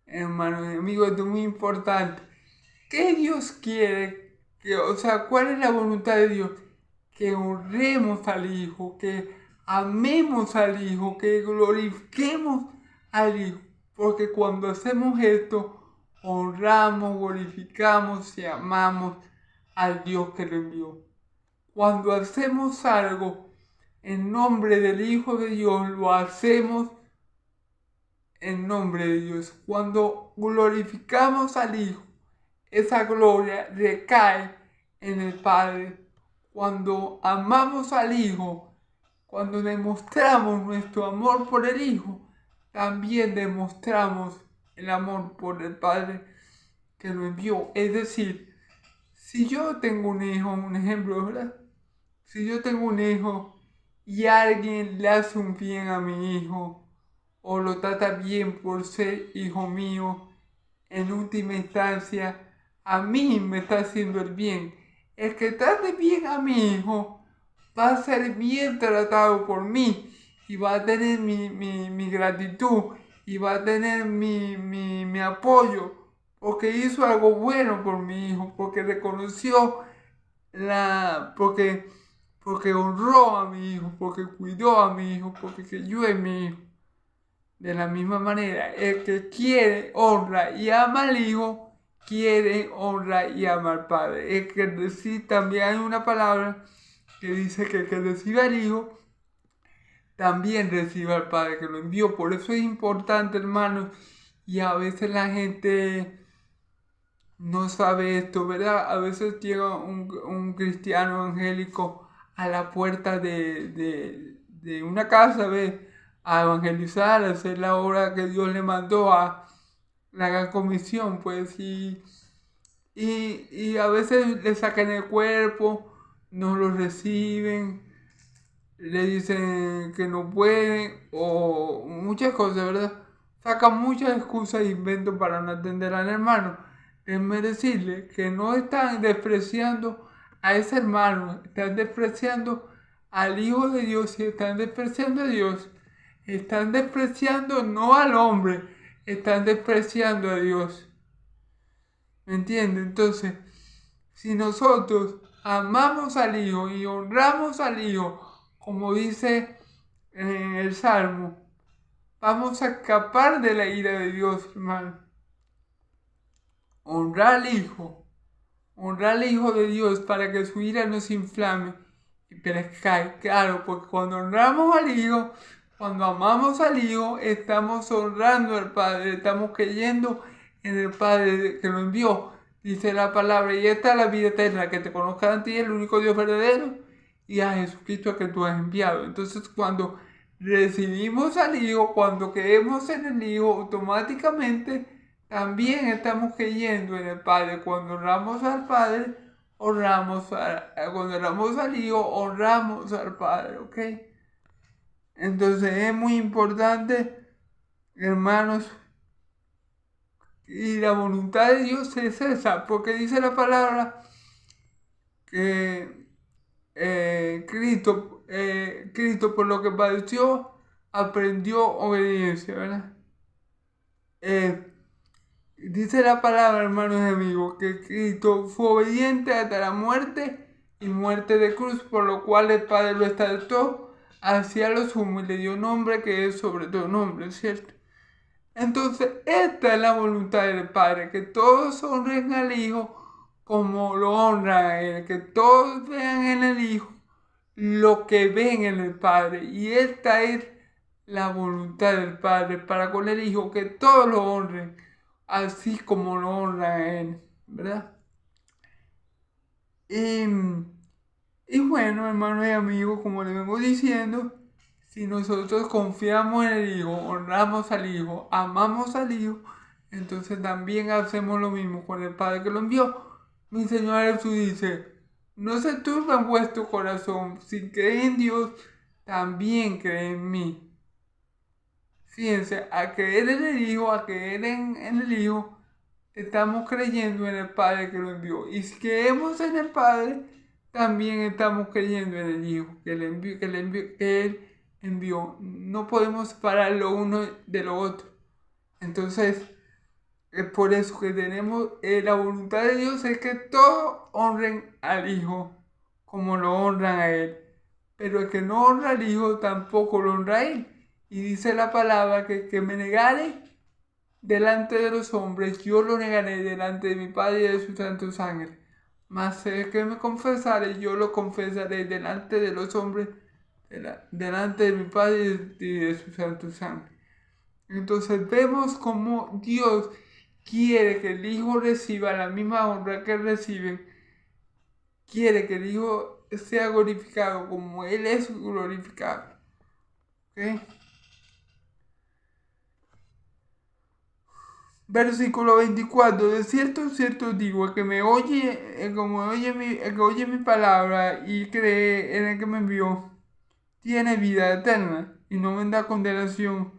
Hermano y amigo, esto es muy importante. ¿Qué Dios quiere? ¿Cuál es la voluntad de Dios? Que honremos al Hijo, que amemos al Hijo, que glorifiquemos al Hijo. Porque cuando hacemos esto, honramos, glorificamos y amamos al Dios que lo envió. Cuando hacemos algo en nombre del Hijo de Dios, lo hacemos en nombre de Dios. Cuando glorificamos al Hijo, esa gloria recae en el Padre. Cuando amamos al Hijo, cuando demostramos nuestro amor por el Hijo, también demostramos el amor por el Padre que lo envió. Es decir, si yo tengo un hijo, un ejemplo, ¿verdad? Si yo tengo un hijo y alguien le hace un bien a mi hijo o lo trata bien por ser hijo mío, en última instancia, a mí me está haciendo el bien. El que trate bien a mi hijo va a ser bien tratado por mí y va a tener mi gratitud y va a tener mi apoyo porque hizo algo bueno por mi hijo, porque reconoció porque honró a mi hijo, porque cuidó a mi hijo, porque creyó en mi hijo. De la misma manera, el que quiere, honra y ama al Hijo, quiere, honra y ama al Padre. El que recibe, también hay una palabra que dice que el que recibe al Hijo, también recibe al Padre que lo envió. Por eso es importante, hermanos, y a veces la gente no sabe esto, ¿verdad? A veces llega un cristiano evangélico a la puerta de una casa, ¿ves? A evangelizar, a hacer la obra que Dios le mandó a la gran comisión, pues, y a veces le sacan el cuerpo, no lo reciben, le dicen que no pueden, o muchas cosas, ¿verdad? Sacan muchas excusas e inventos para no atender al hermano. Déjenme decirle que no están despreciando a ese hermano, están despreciando al Hijo de Dios y están despreciando a Dios. Están despreciando no al hombre, están despreciando a Dios. ¿Me entiende? Entonces, si nosotros amamos al Hijo y honramos al Hijo, como dice en el Salmo, vamos a escapar de la ira de Dios, hermano. Honrar al Hijo de Dios para que su ira no se inflame y perezca. Claro, porque cuando honramos al Hijo, cuando amamos al Hijo, estamos honrando al Padre, estamos creyendo en el Padre que lo envió. Dice la palabra, y esta es la vida eterna, que te conozcan a ti, el único Dios verdadero, y a Jesucristo que tú has enviado. Entonces, cuando recibimos al Hijo, cuando creemos en el Hijo, automáticamente también estamos creyendo en el Padre. Cuando honramos al Padre, cuando honramos al Hijo, honramos al Padre, ¿ok? Entonces es muy importante, hermanos, y la voluntad de Dios es esa, porque dice la palabra que Cristo Cristo por lo que padeció, aprendió obediencia, ¿verdad? Dice la palabra, hermanos y amigos, que Cristo fue obediente hasta la muerte y muerte de cruz, por lo cual el Padre lo exaltó hacia lo sumo y le dio nombre que es sobre todo nombre, ¿cierto? Entonces, esta es la voluntad del Padre, que todos honren al Hijo como lo honran a Él, que todos vean en el Hijo lo que ven en el Padre. Y esta es la voluntad del Padre para con el Hijo, que todos lo honren, así como lo honran a Él, ¿verdad? Y bueno, hermanos y amigos, como les vengo diciendo, si nosotros confiamos en el Hijo, honramos al Hijo, amamos al Hijo, entonces también hacemos lo mismo con el Padre que lo envió. Mi Señor Jesús dice, no se turben vuestro corazón, si creen en Dios, también creen en mí. Fíjense, a creer en el Hijo, a creer en el Hijo, estamos creyendo en el Padre que lo envió. Y si creemos en el Padre, también estamos creyendo en el Hijo que Él envió. No podemos separar lo uno de lo otro. Entonces, es por eso que tenemos la voluntad de Dios es que todos honren al Hijo como lo honran a Él. Pero el que no honra al Hijo tampoco lo honra a Él. Y dice la palabra que me negare delante de los hombres, yo lo negaré delante de mi Padre y de sus santos ángeles. Mas el que me confesare, yo lo confesaré delante de los hombres, delante de mi Padre y de sus santos ángeles. Entonces vemos cómo Dios quiere que el Hijo reciba la misma honra que recibe, quiere que el Hijo sea glorificado como Él es glorificado. ¿Okay? Versículo 24, de cierto, cierto digo, el que me oye, el que oye mi palabra y cree en el que me envió, tiene vida eterna y no vendrá condenación,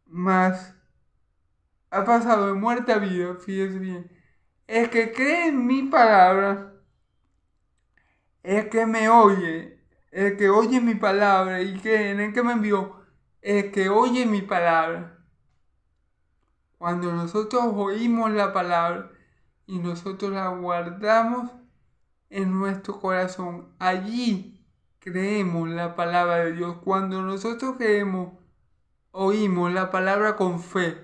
mas ha pasado de muerte a vida, fíjese bien. El que cree en mi palabra, el que me oye, el que oye mi palabra y cree en el que me envió, el que oye mi palabra. Cuando nosotros oímos la palabra y nosotros la guardamos en nuestro corazón, allí creemos la palabra de Dios. Cuando nosotros oímos la palabra con fe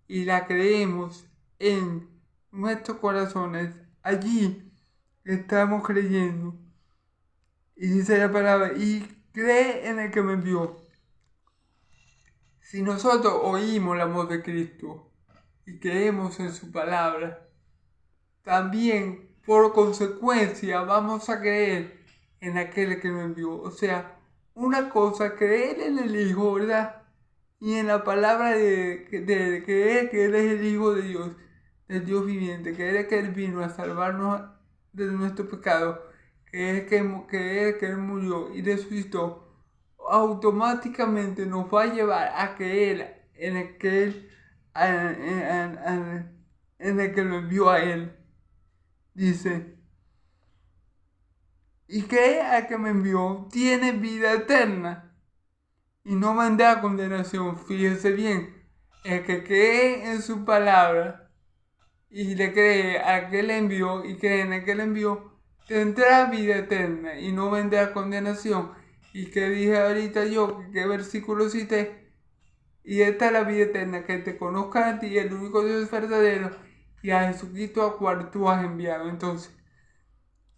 y la creemos en nuestros corazones, allí estamos creyendo. Y dice la palabra, y cree en el que me envió. Si nosotros oímos la voz de Cristo y creemos en su palabra, también por consecuencia vamos a creer en aquel que nos envió. O sea, una cosa, creer en el Hijo, ¿verdad? Y en la palabra de creer que Él es el Hijo de Dios, del Dios viviente, creer que Él vino a salvarnos de nuestro pecado, creer que Él murió y resucitó, automáticamente nos va a llevar a creer en el que Él, en el que lo envió a Él. Dice, y que al que me envió tiene vida eterna y no vendrá condenación. Fíjese bien, el que cree en su palabra y le cree a que le envió y cree en el que le envió, tendrá vida eterna y no vendrá condenación. Y que dije ahorita yo, que versículo cité, y esta es la vida eterna, que te conozcan a ti, el único Dios verdadero, y a Jesucristo a cual tú has enviado. Entonces,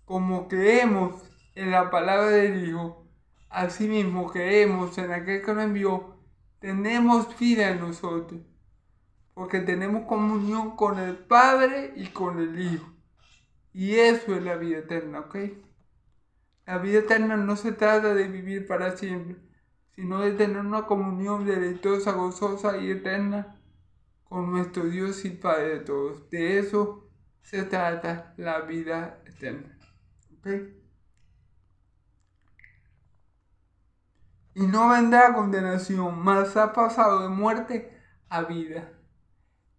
como creemos en la palabra del Hijo, asimismo creemos en aquel que nos envió, tenemos vida en nosotros, porque tenemos comunión con el Padre y con el Hijo. Y eso es la vida eterna, ¿ok? La vida eterna no se trata de vivir para siempre, sino de tener una comunión deleitosa, gozosa y eterna con nuestro Dios y Padre de todos. De eso se trata la vida eterna. ¿Ok? Y no vendrá condenación, mas ha pasado de muerte a vida.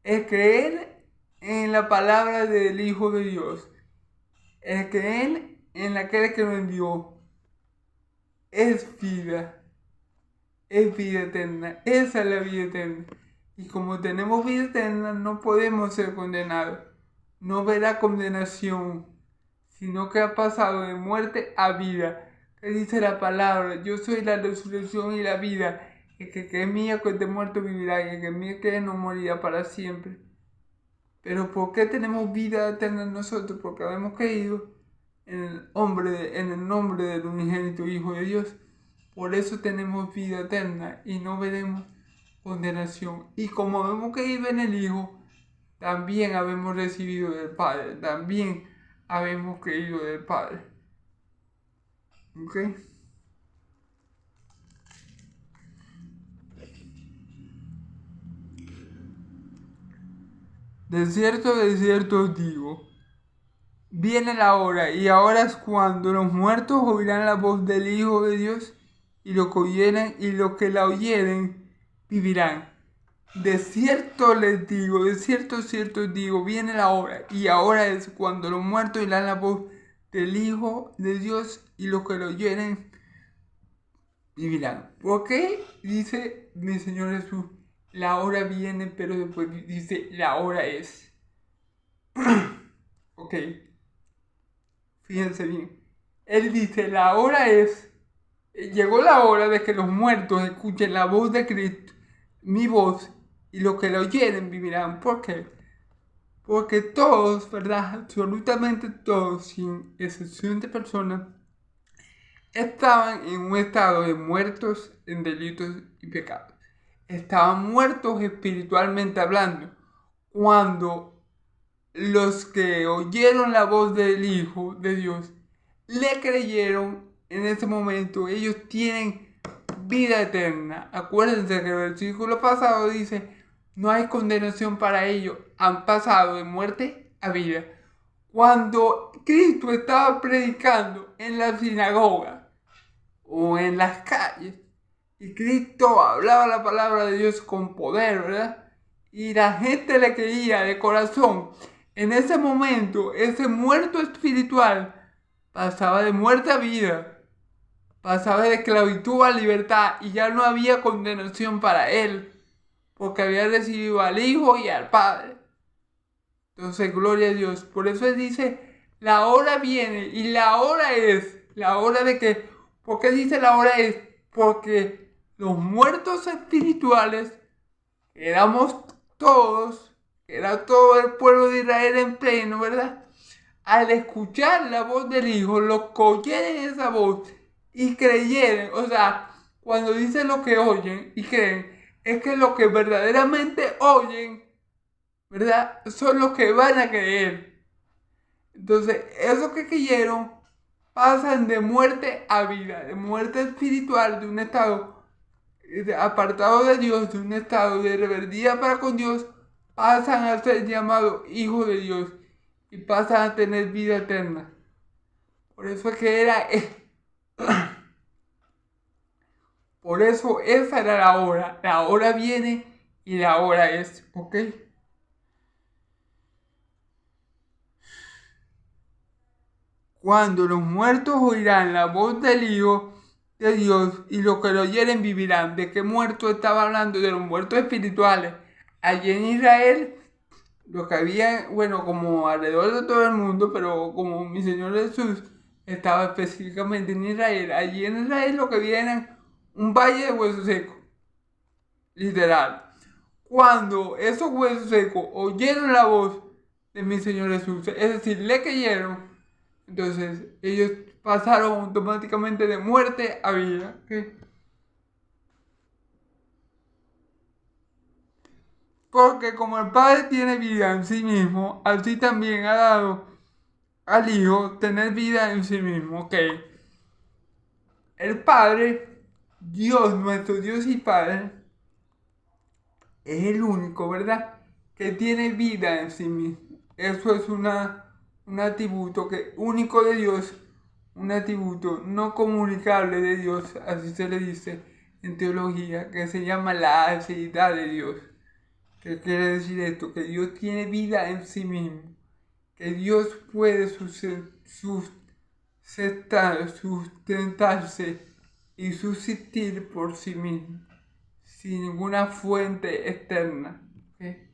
El creer en la palabra del Hijo de Dios, el creer en aquel que lo envió, es vida eterna. Esa es la vida eterna. Y como tenemos vida eterna, no podemos ser condenados. No verá condenación, sino que ha pasado de muerte a vida. Que dice la palabra: yo soy la resurrección y la vida. El que cree en mí, aunque esté muerto, vivirá. Y el que en mí cree no morirá para siempre. Pero ¿por qué tenemos vida eterna nosotros? Porque habemos creído en el nombre del unigénito Hijo de Dios. Por eso tenemos vida eterna y no veremos condenación. Y como habemos creído en el Hijo, también habemos recibido del Padre. También habemos creído del Padre. ¿Ok? De cierto os digo, viene la hora, y ahora es cuando los muertos oirán la voz del Hijo de Dios, y los que la oyeren vivirán. De cierto os digo, viene la hora, y ahora es cuando los muertos oirán la voz del Hijo de Dios, y los que la oyeren vivirán. ¿Por qué dice mi Señor Jesús? La hora viene, pero después dice la hora es. Ok. Fíjense bien. Él dice, la hora es, llegó la hora de que los muertos escuchen la voz de Cristo, mi voz, y los que la oyeren vivirán. ¿Por qué? Porque todos, ¿verdad? Absolutamente todos, sin excepción de personas, estaban en un estado de muertos en delitos y pecados. Estaban muertos espiritualmente hablando. Cuando los que oyeron la voz del Hijo de Dios le creyeron, en ese momento ellos tienen vida eterna. Acuérdense que el versículo pasado dice: no hay condenación para ellos, han pasado de muerte a vida. Cuando Cristo estaba predicando en la sinagoga o en las calles, y Cristo hablaba la palabra de Dios con poder, ¿verdad? Y la gente le creía de corazón. En ese momento, ese muerto espiritual pasaba de muerte a vida, pasaba de esclavitud a libertad, y ya no había condenación para él, porque había recibido al Hijo y al Padre. Entonces, gloria a Dios. Por eso él dice, la hora viene, y la hora es, la hora de que, ¿por qué dice la hora es? Porque los muertos espirituales, éramos todos, era todo el pueblo de Israel en pleno, ¿verdad? Al escuchar la voz del Hijo, los que oyeren esa voz y creyeren, o sea, cuando dice lo que oyen y creen, es que lo que verdaderamente oyen, ¿verdad? Son los que van a creer. Entonces, esos que creyeron pasan de muerte a vida, de muerte espiritual, de un estado apartado de Dios, de un estado de rebeldía para con Dios, pasan a ser llamados hijos de Dios y pasan a tener vida eterna. Por eso es que por eso esa era la hora viene y la hora es, ¿ok? Cuando los muertos oirán la voz del Hijo de Dios, y los que lo oyeren vivirán. ¿De qué muertos estaba hablando? De los muertos espirituales. Allí en Israel, los que había, bueno, como alrededor de todo el mundo, pero como mi Señor Jesús estaba específicamente en Israel, allí en Israel lo que había era un valle de huesos secos, literal. Cuando esos huesos secos oyeron la voz de mi Señor Jesús, es decir, le creyeron, entonces ellos pasaron automáticamente de muerte a vida. ¿Okay? Porque como el Padre tiene vida en sí mismo, así también ha dado al Hijo tener vida en sí mismo. ¿Ok? El Padre, Dios, nuestro Dios y Padre, es el único, ¿verdad?, que tiene vida en sí mismo. Eso es un atributo único de Dios, un atributo no comunicable de Dios, así se le dice en teología, que se llama la aceidad de Dios. ¿Qué quiere decir esto? Que Dios tiene vida en sí mismo, que Dios puede sustentarse y subsistir por sí mismo, sin ninguna fuente externa. ¿Okay?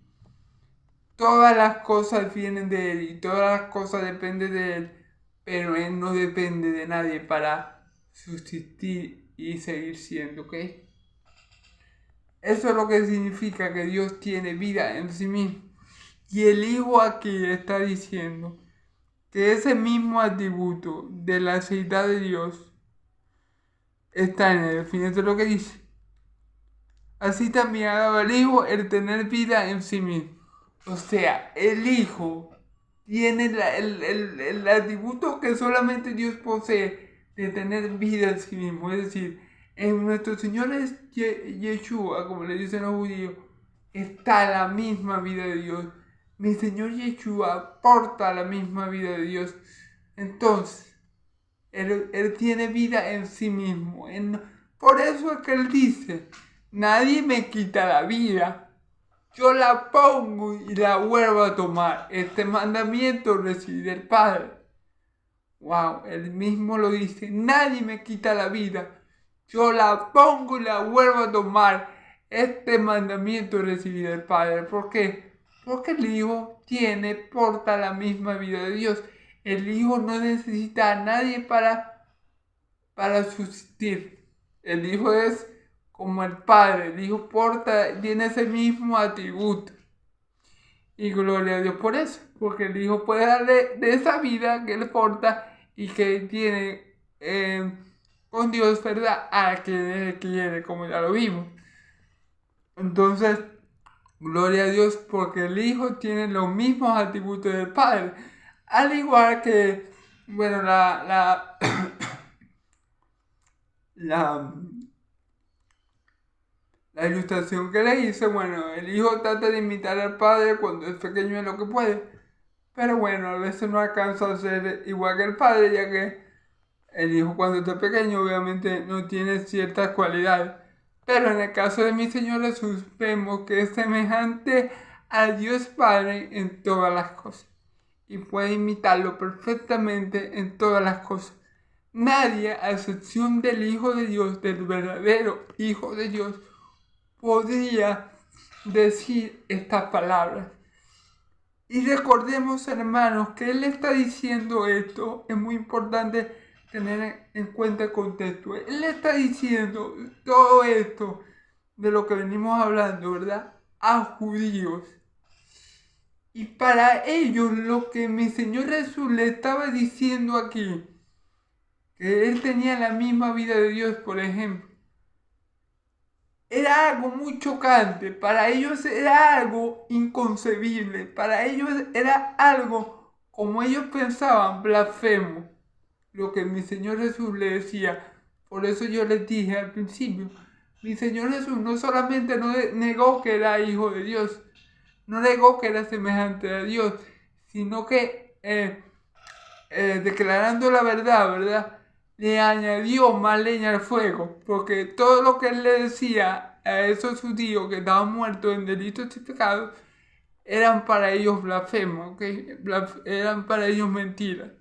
Todas las cosas vienen de Él y todas las cosas dependen de Él, pero Él no depende de nadie para subsistir y seguir siendo, ¿ok? Eso es lo que significa que Dios tiene vida en sí mismo. Y el Hijo aquí está diciendo que ese mismo atributo de la deidad de Dios está en Él. Fíjense lo que dice. Así también ha dado al Hijo el tener vida en sí mismo. O sea, el Hijo tiene el atributo que solamente Dios posee de tener vida en sí mismo. Es decir, en nuestro Señor es Yeshua, como le dicen los judíos, está la misma vida de Dios. Mi Señor Yeshua porta la misma vida de Dios. Entonces, Él tiene vida en sí mismo. Por eso es que Él dice, nadie me quita la vida. Yo la pongo y la vuelvo a tomar. Este mandamiento recibí del Padre. Wow, Él mismo lo dice. Nadie me quita la vida. Yo la pongo y la vuelvo a tomar. Este mandamiento recibí del Padre. ¿Por qué? Porque el Hijo porta la misma vida de Dios. El Hijo no necesita a nadie para subsistir. El Hijo es como el Padre. El Hijo tiene ese mismo atributo. Y gloria a Dios por eso. Porque el Hijo puede darle de esa vida que Él porta y que tiene con Dios, ¿verdad? A quien Él quiere, como ya lo vimos. Entonces, gloria a Dios porque el Hijo tiene los mismos atributos del Padre. Al igual que, bueno, la ilustración que le hice, bueno, el Hijo trata de imitar al Padre cuando es pequeño en lo que puede. Pero bueno, a veces no alcanza a ser igual que el Padre, ya que el Hijo cuando está pequeño obviamente no tiene ciertas cualidades. Pero en el caso de mi Señor Jesús vemos que es semejante a Dios Padre en todas las cosas. Y puede imitarlo perfectamente en todas las cosas. Nadie, a excepción del Hijo de Dios, del verdadero Hijo de Dios, podría decir estas palabras. Y recordemos, hermanos, que Él está diciendo esto. Es muy importante tener en cuenta el contexto. Él está diciendo todo esto de lo que venimos hablando, ¿verdad? A judíos. Y para ellos lo que mi Señor Jesús le estaba diciendo aquí, que Él tenía la misma vida de Dios, por ejemplo, era algo muy chocante. Para ellos era algo inconcebible. Para ellos era algo, como ellos pensaban, blasfemo. Lo que mi Señor Jesús le decía. Por eso yo les dije al principio, mi Señor Jesús no solamente no negó que era hijo de Dios, no negó que era semejante a Dios, sino que declarando la verdad, ¿verdad? Le añadió más leña al fuego, porque todo lo que él le decía a esos judíos que estaban muertos en delitos y pecados, eran para ellos blasfemos, ¿okay? Eran para ellos mentiras.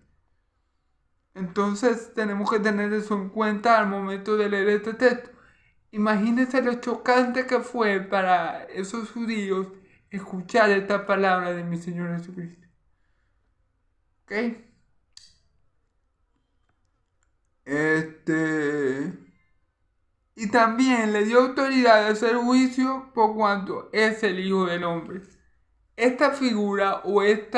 Entonces tenemos que tener eso en cuenta al momento de leer este texto. Imagínense lo chocante que fue para esos judíos escuchar esta palabra de mi Señor Jesucristo. ¿Ok? Y también le dio autoridad de hacer juicio por cuanto es el Hijo del Hombre. Esta figura o este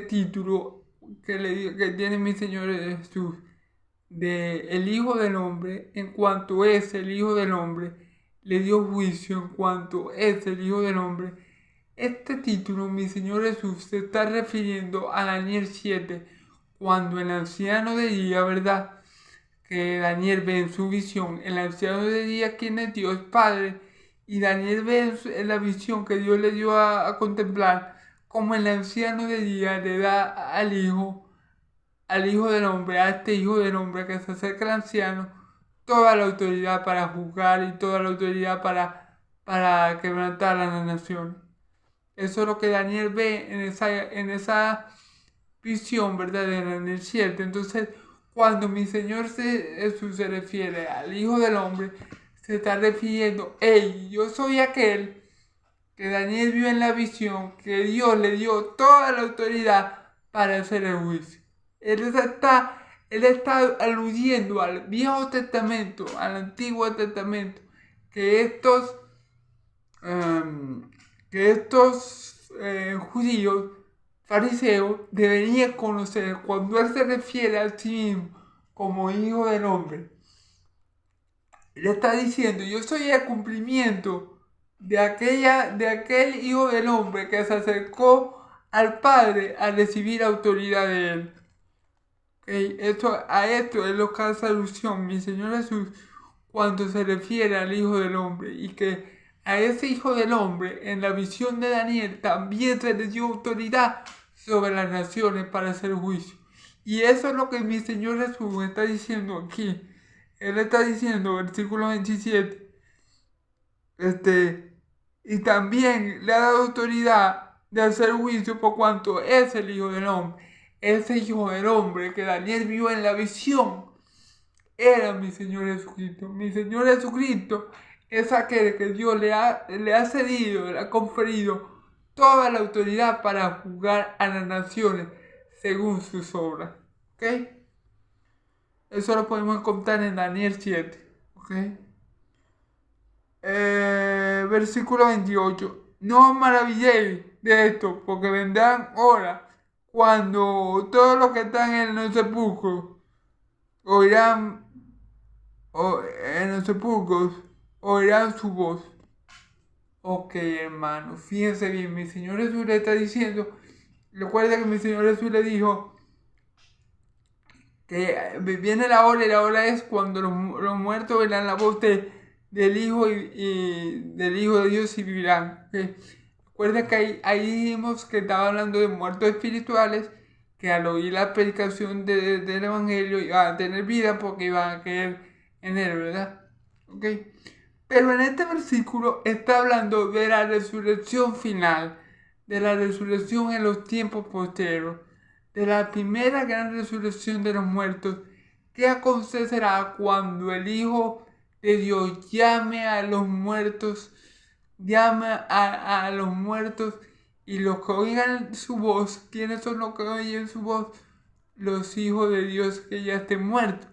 título que tiene mi Señor Jesús de el Hijo del Hombre, en cuanto es el Hijo del Hombre, le dio juicio en cuanto es el Hijo del Hombre. Este título, mi Señor Jesús, se está refiriendo a Daniel 7, cuando el anciano de día, ¿verdad? Que Daniel ve en su visión, el anciano de día, quien es Dios Padre, y Daniel ve en la visión que Dios le dio a contemplar, como el anciano de día le da al Hijo del Hombre, a este Hijo del Hombre que se acerca al anciano, toda la autoridad para juzgar y toda la autoridad para quebrantar a la nación. Eso es lo que Daniel ve en esa visión, ¿verdad? De Daniel 7. Entonces, cuando mi Señor Jesús se refiere al Hijo del Hombre, se está refiriendo, hey, yo soy aquel que Daniel vio en la visión, que Dios le dio toda la autoridad para hacer el juicio. Él está aludiendo al Viejo Testamento, al Antiguo Testamento, que estos judíos, fariseos, deberían conocer cuando Él se refiere a sí mismo como Hijo del Hombre. Él está diciendo, yo soy el cumplimiento de aquel Hijo del Hombre que se acercó al Padre a recibir autoridad de Él. A esto es lo que hace alusión mi Señor Jesús cuando se refiere al Hijo del Hombre, y que a ese Hijo del Hombre en la visión de Daniel también se le dio autoridad sobre las naciones para hacer juicio. Y eso es lo que mi Señor Jesús está diciendo aquí. Él está diciendo, versículo 27, y también le ha dado autoridad de hacer juicio por cuanto es el Hijo del Hombre. Ese Hijo del Hombre que Daniel vio en la visión era mi Señor Jesucristo. Mi Señor Jesucristo es aquel que Dios le ha cedido, le ha conferido toda la autoridad para juzgar a las naciones según sus obras. ¿Ok? Eso lo podemos encontrar en Daniel 7. ¿Ok? Versículo 28. No os maravilléis de esto, porque vendrán horas cuando todos los que están en los sepulcros oirán su voz. Ok, hermano, fíjense bien, mi Señor Jesús le está diciendo, recuerda que mi Señor Jesús le dijo que viene la hora, y la hora es cuando los muertos verán la voz del Hijo y del Hijo de Dios y vivirán. ¿Okay? Recuerda que ahí dijimos que estaba hablando de muertos espirituales, que al oír la predicación del Evangelio iban a tener vida porque iban a creer en él, ¿verdad? ¿Ok? Pero en este versículo está hablando de la resurrección final, de la resurrección en los tiempos posteriores, de la primera gran resurrección de los muertos, que acontecerá cuando el Hijo de Dios llame a los muertos, y los que oigan su voz. ¿Quiénes son los que oyen su voz? Los hijos de Dios que ya estén muertos,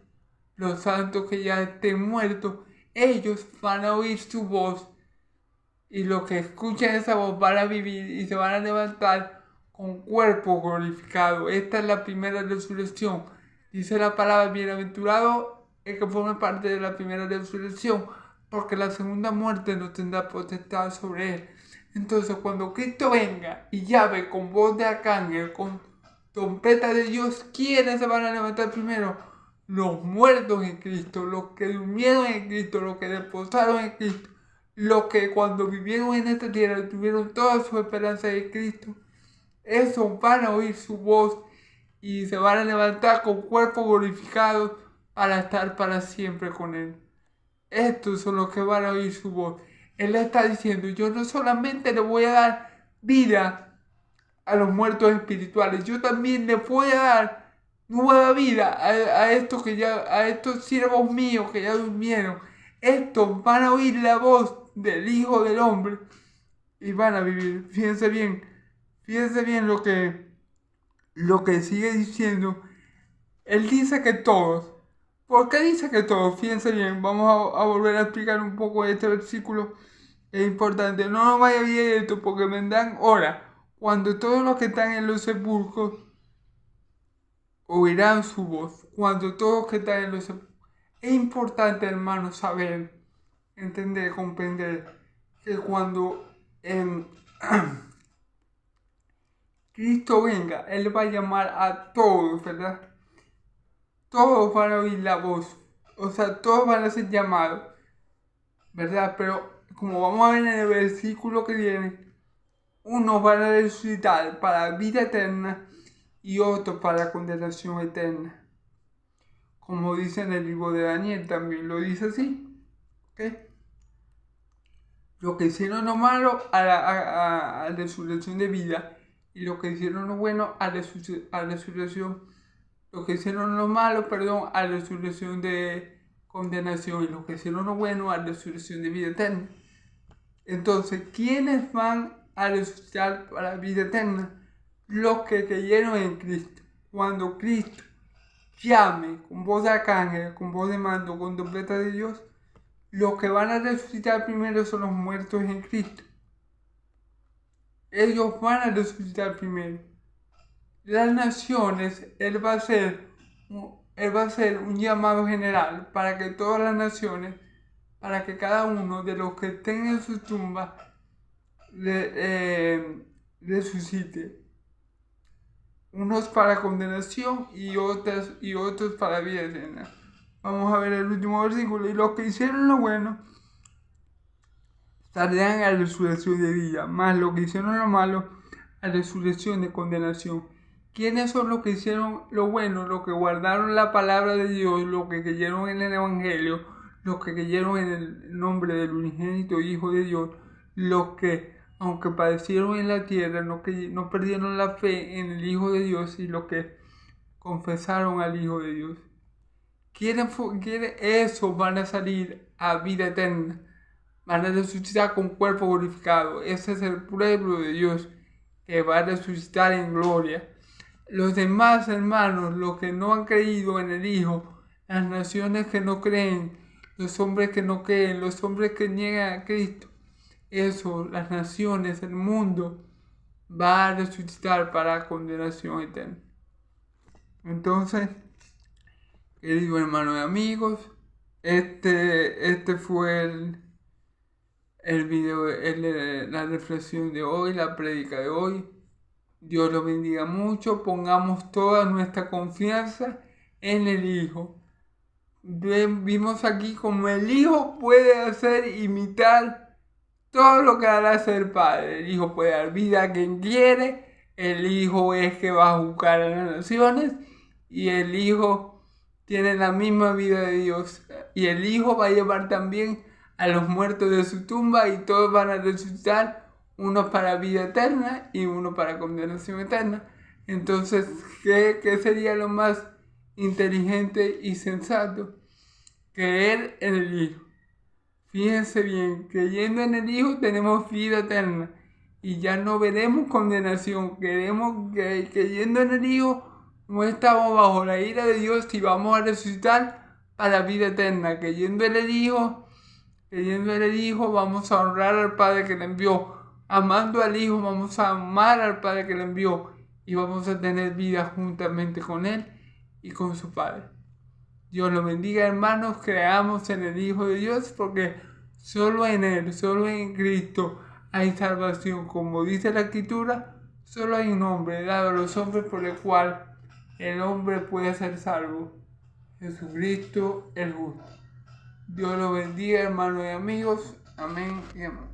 los santos que ya estén muertos. Ellos van a oír su voz, y los que escuchan esa voz van a vivir y se van a levantar con cuerpo glorificado. Esta es la primera resurrección. Dice la palabra, bienaventurado el que forma parte de la primera resurrección, porque la segunda muerte no tendrá potestad sobre él. Entonces, cuando Cristo venga y llame con voz de arcángel, con trompeta de Dios, ¿quiénes se van a levantar primero? Los muertos en Cristo, los que durmieron en Cristo, los que reposaron en Cristo, los que cuando vivieron en esta tierra tuvieron toda su esperanza en Cristo. Esos van a oír su voz y se van a levantar con cuerpos glorificados para estar para siempre con Él. Estos son los que van a oír su voz. Él le está diciendo, yo no solamente le voy a dar vida a los muertos espirituales, yo también le voy a dar nueva vida a estos siervos míos que ya durmieron. Estos van a oír la voz del Hijo del Hombre y van a vivir. Fíjense bien lo que sigue diciendo. Él dice que todos. ¿Por qué dice que todos? Fíjense bien, vamos a volver a explicar un poco este versículo. Es importante, no nos vaya bien esto, porque vendrán horas cuando todos los que están en los sepulcros oirán su voz. Cuando todos los que están en los sepulcros. Es importante, hermanos, saber, entender, comprender que cuando Cristo venga, Él va a llamar a todos, ¿verdad? Todos van a oír la voz, o sea, todos van a ser llamados, ¿verdad? Pero como vamos a ver en el versículo que viene, unos van a resucitar para vida eterna y otros para condenación eterna. Como dice en el libro de Daniel, también lo dice así. ¿Ok? Lo que hicieron lo malo a resurrección de vida, y lo que hicieron lo bueno a resurrección los que hicieron lo malo, a resurrección de condenación, y los que hicieron lo bueno a resurrección de vida eterna. Entonces, ¿quiénes van a resucitar para vida eterna? Los que creyeron en Cristo. Cuando Cristo llame con voz de arcángel, con voz de mando, con trompeta de Dios, los que van a resucitar primero son los muertos en Cristo. Ellos van a resucitar primero. Las naciones, Él va a hacer un llamado general para que todas las naciones, para que cada uno de los que estén en su tumba resucite. Unos para condenación y otros para vida eterna. Vamos a ver el último versículo. Y los que hicieron lo bueno saldrán a la resurrección de vida, más los que hicieron lo malo a resurrección de condenación. ¿Quiénes son los que hicieron lo bueno? Los que guardaron la palabra de Dios, los que creyeron en el Evangelio, los que creyeron en el nombre del unigénito Hijo de Dios, los que, aunque padecieron en la tierra, no perdieron la fe en el Hijo de Dios, y los que confesaron al Hijo de Dios. ¿Quiénes esos van a salir a vida eterna? Van a resucitar con cuerpo glorificado. Ese es el pueblo de Dios que va a resucitar en gloria. Los demás hermanos, los que no han creído en el Hijo, las naciones que no creen, los hombres que no creen, los hombres que niegan a Cristo, eso, las naciones, el mundo, va a resucitar para condenación eterna. Entonces, queridos hermanos y amigos, este fue el video, la reflexión de hoy, la prédica de hoy. Dios los bendiga mucho. Pongamos toda nuestra confianza en el Hijo. Vimos aquí cómo el Hijo puede imitar todo lo que hará ser Padre. El Hijo puede dar vida a quien quiere. El Hijo es que va a juzgar a las naciones. Y el Hijo tiene la misma vida de Dios. Y el Hijo va a llevar también a los muertos de su tumba, y todos van a resucitar, uno para vida eterna y uno para condenación eterna. Entonces, ¿qué sería lo más inteligente y sensato? Creer en el Hijo. Fíjense bien, creyendo en el Hijo tenemos vida eterna y ya no veremos condenación. Creyendo en el Hijo no estamos bajo la ira de Dios y vamos a resucitar para vida eterna. Creyendo en el Hijo vamos a honrar al Padre que le envió. Amando al Hijo vamos a amar al Padre que le envió, y vamos a tener vida juntamente con Él y con su Padre. Dios los bendiga, hermanos. Creamos en el Hijo de Dios, porque solo en Él, solo en Cristo hay salvación. Como dice la Escritura, solo hay un nombre dado a los hombres por el cual el hombre puede ser salvo: Jesucristo el justo. Dios los bendiga, hermanos y amigos. Amén y amén.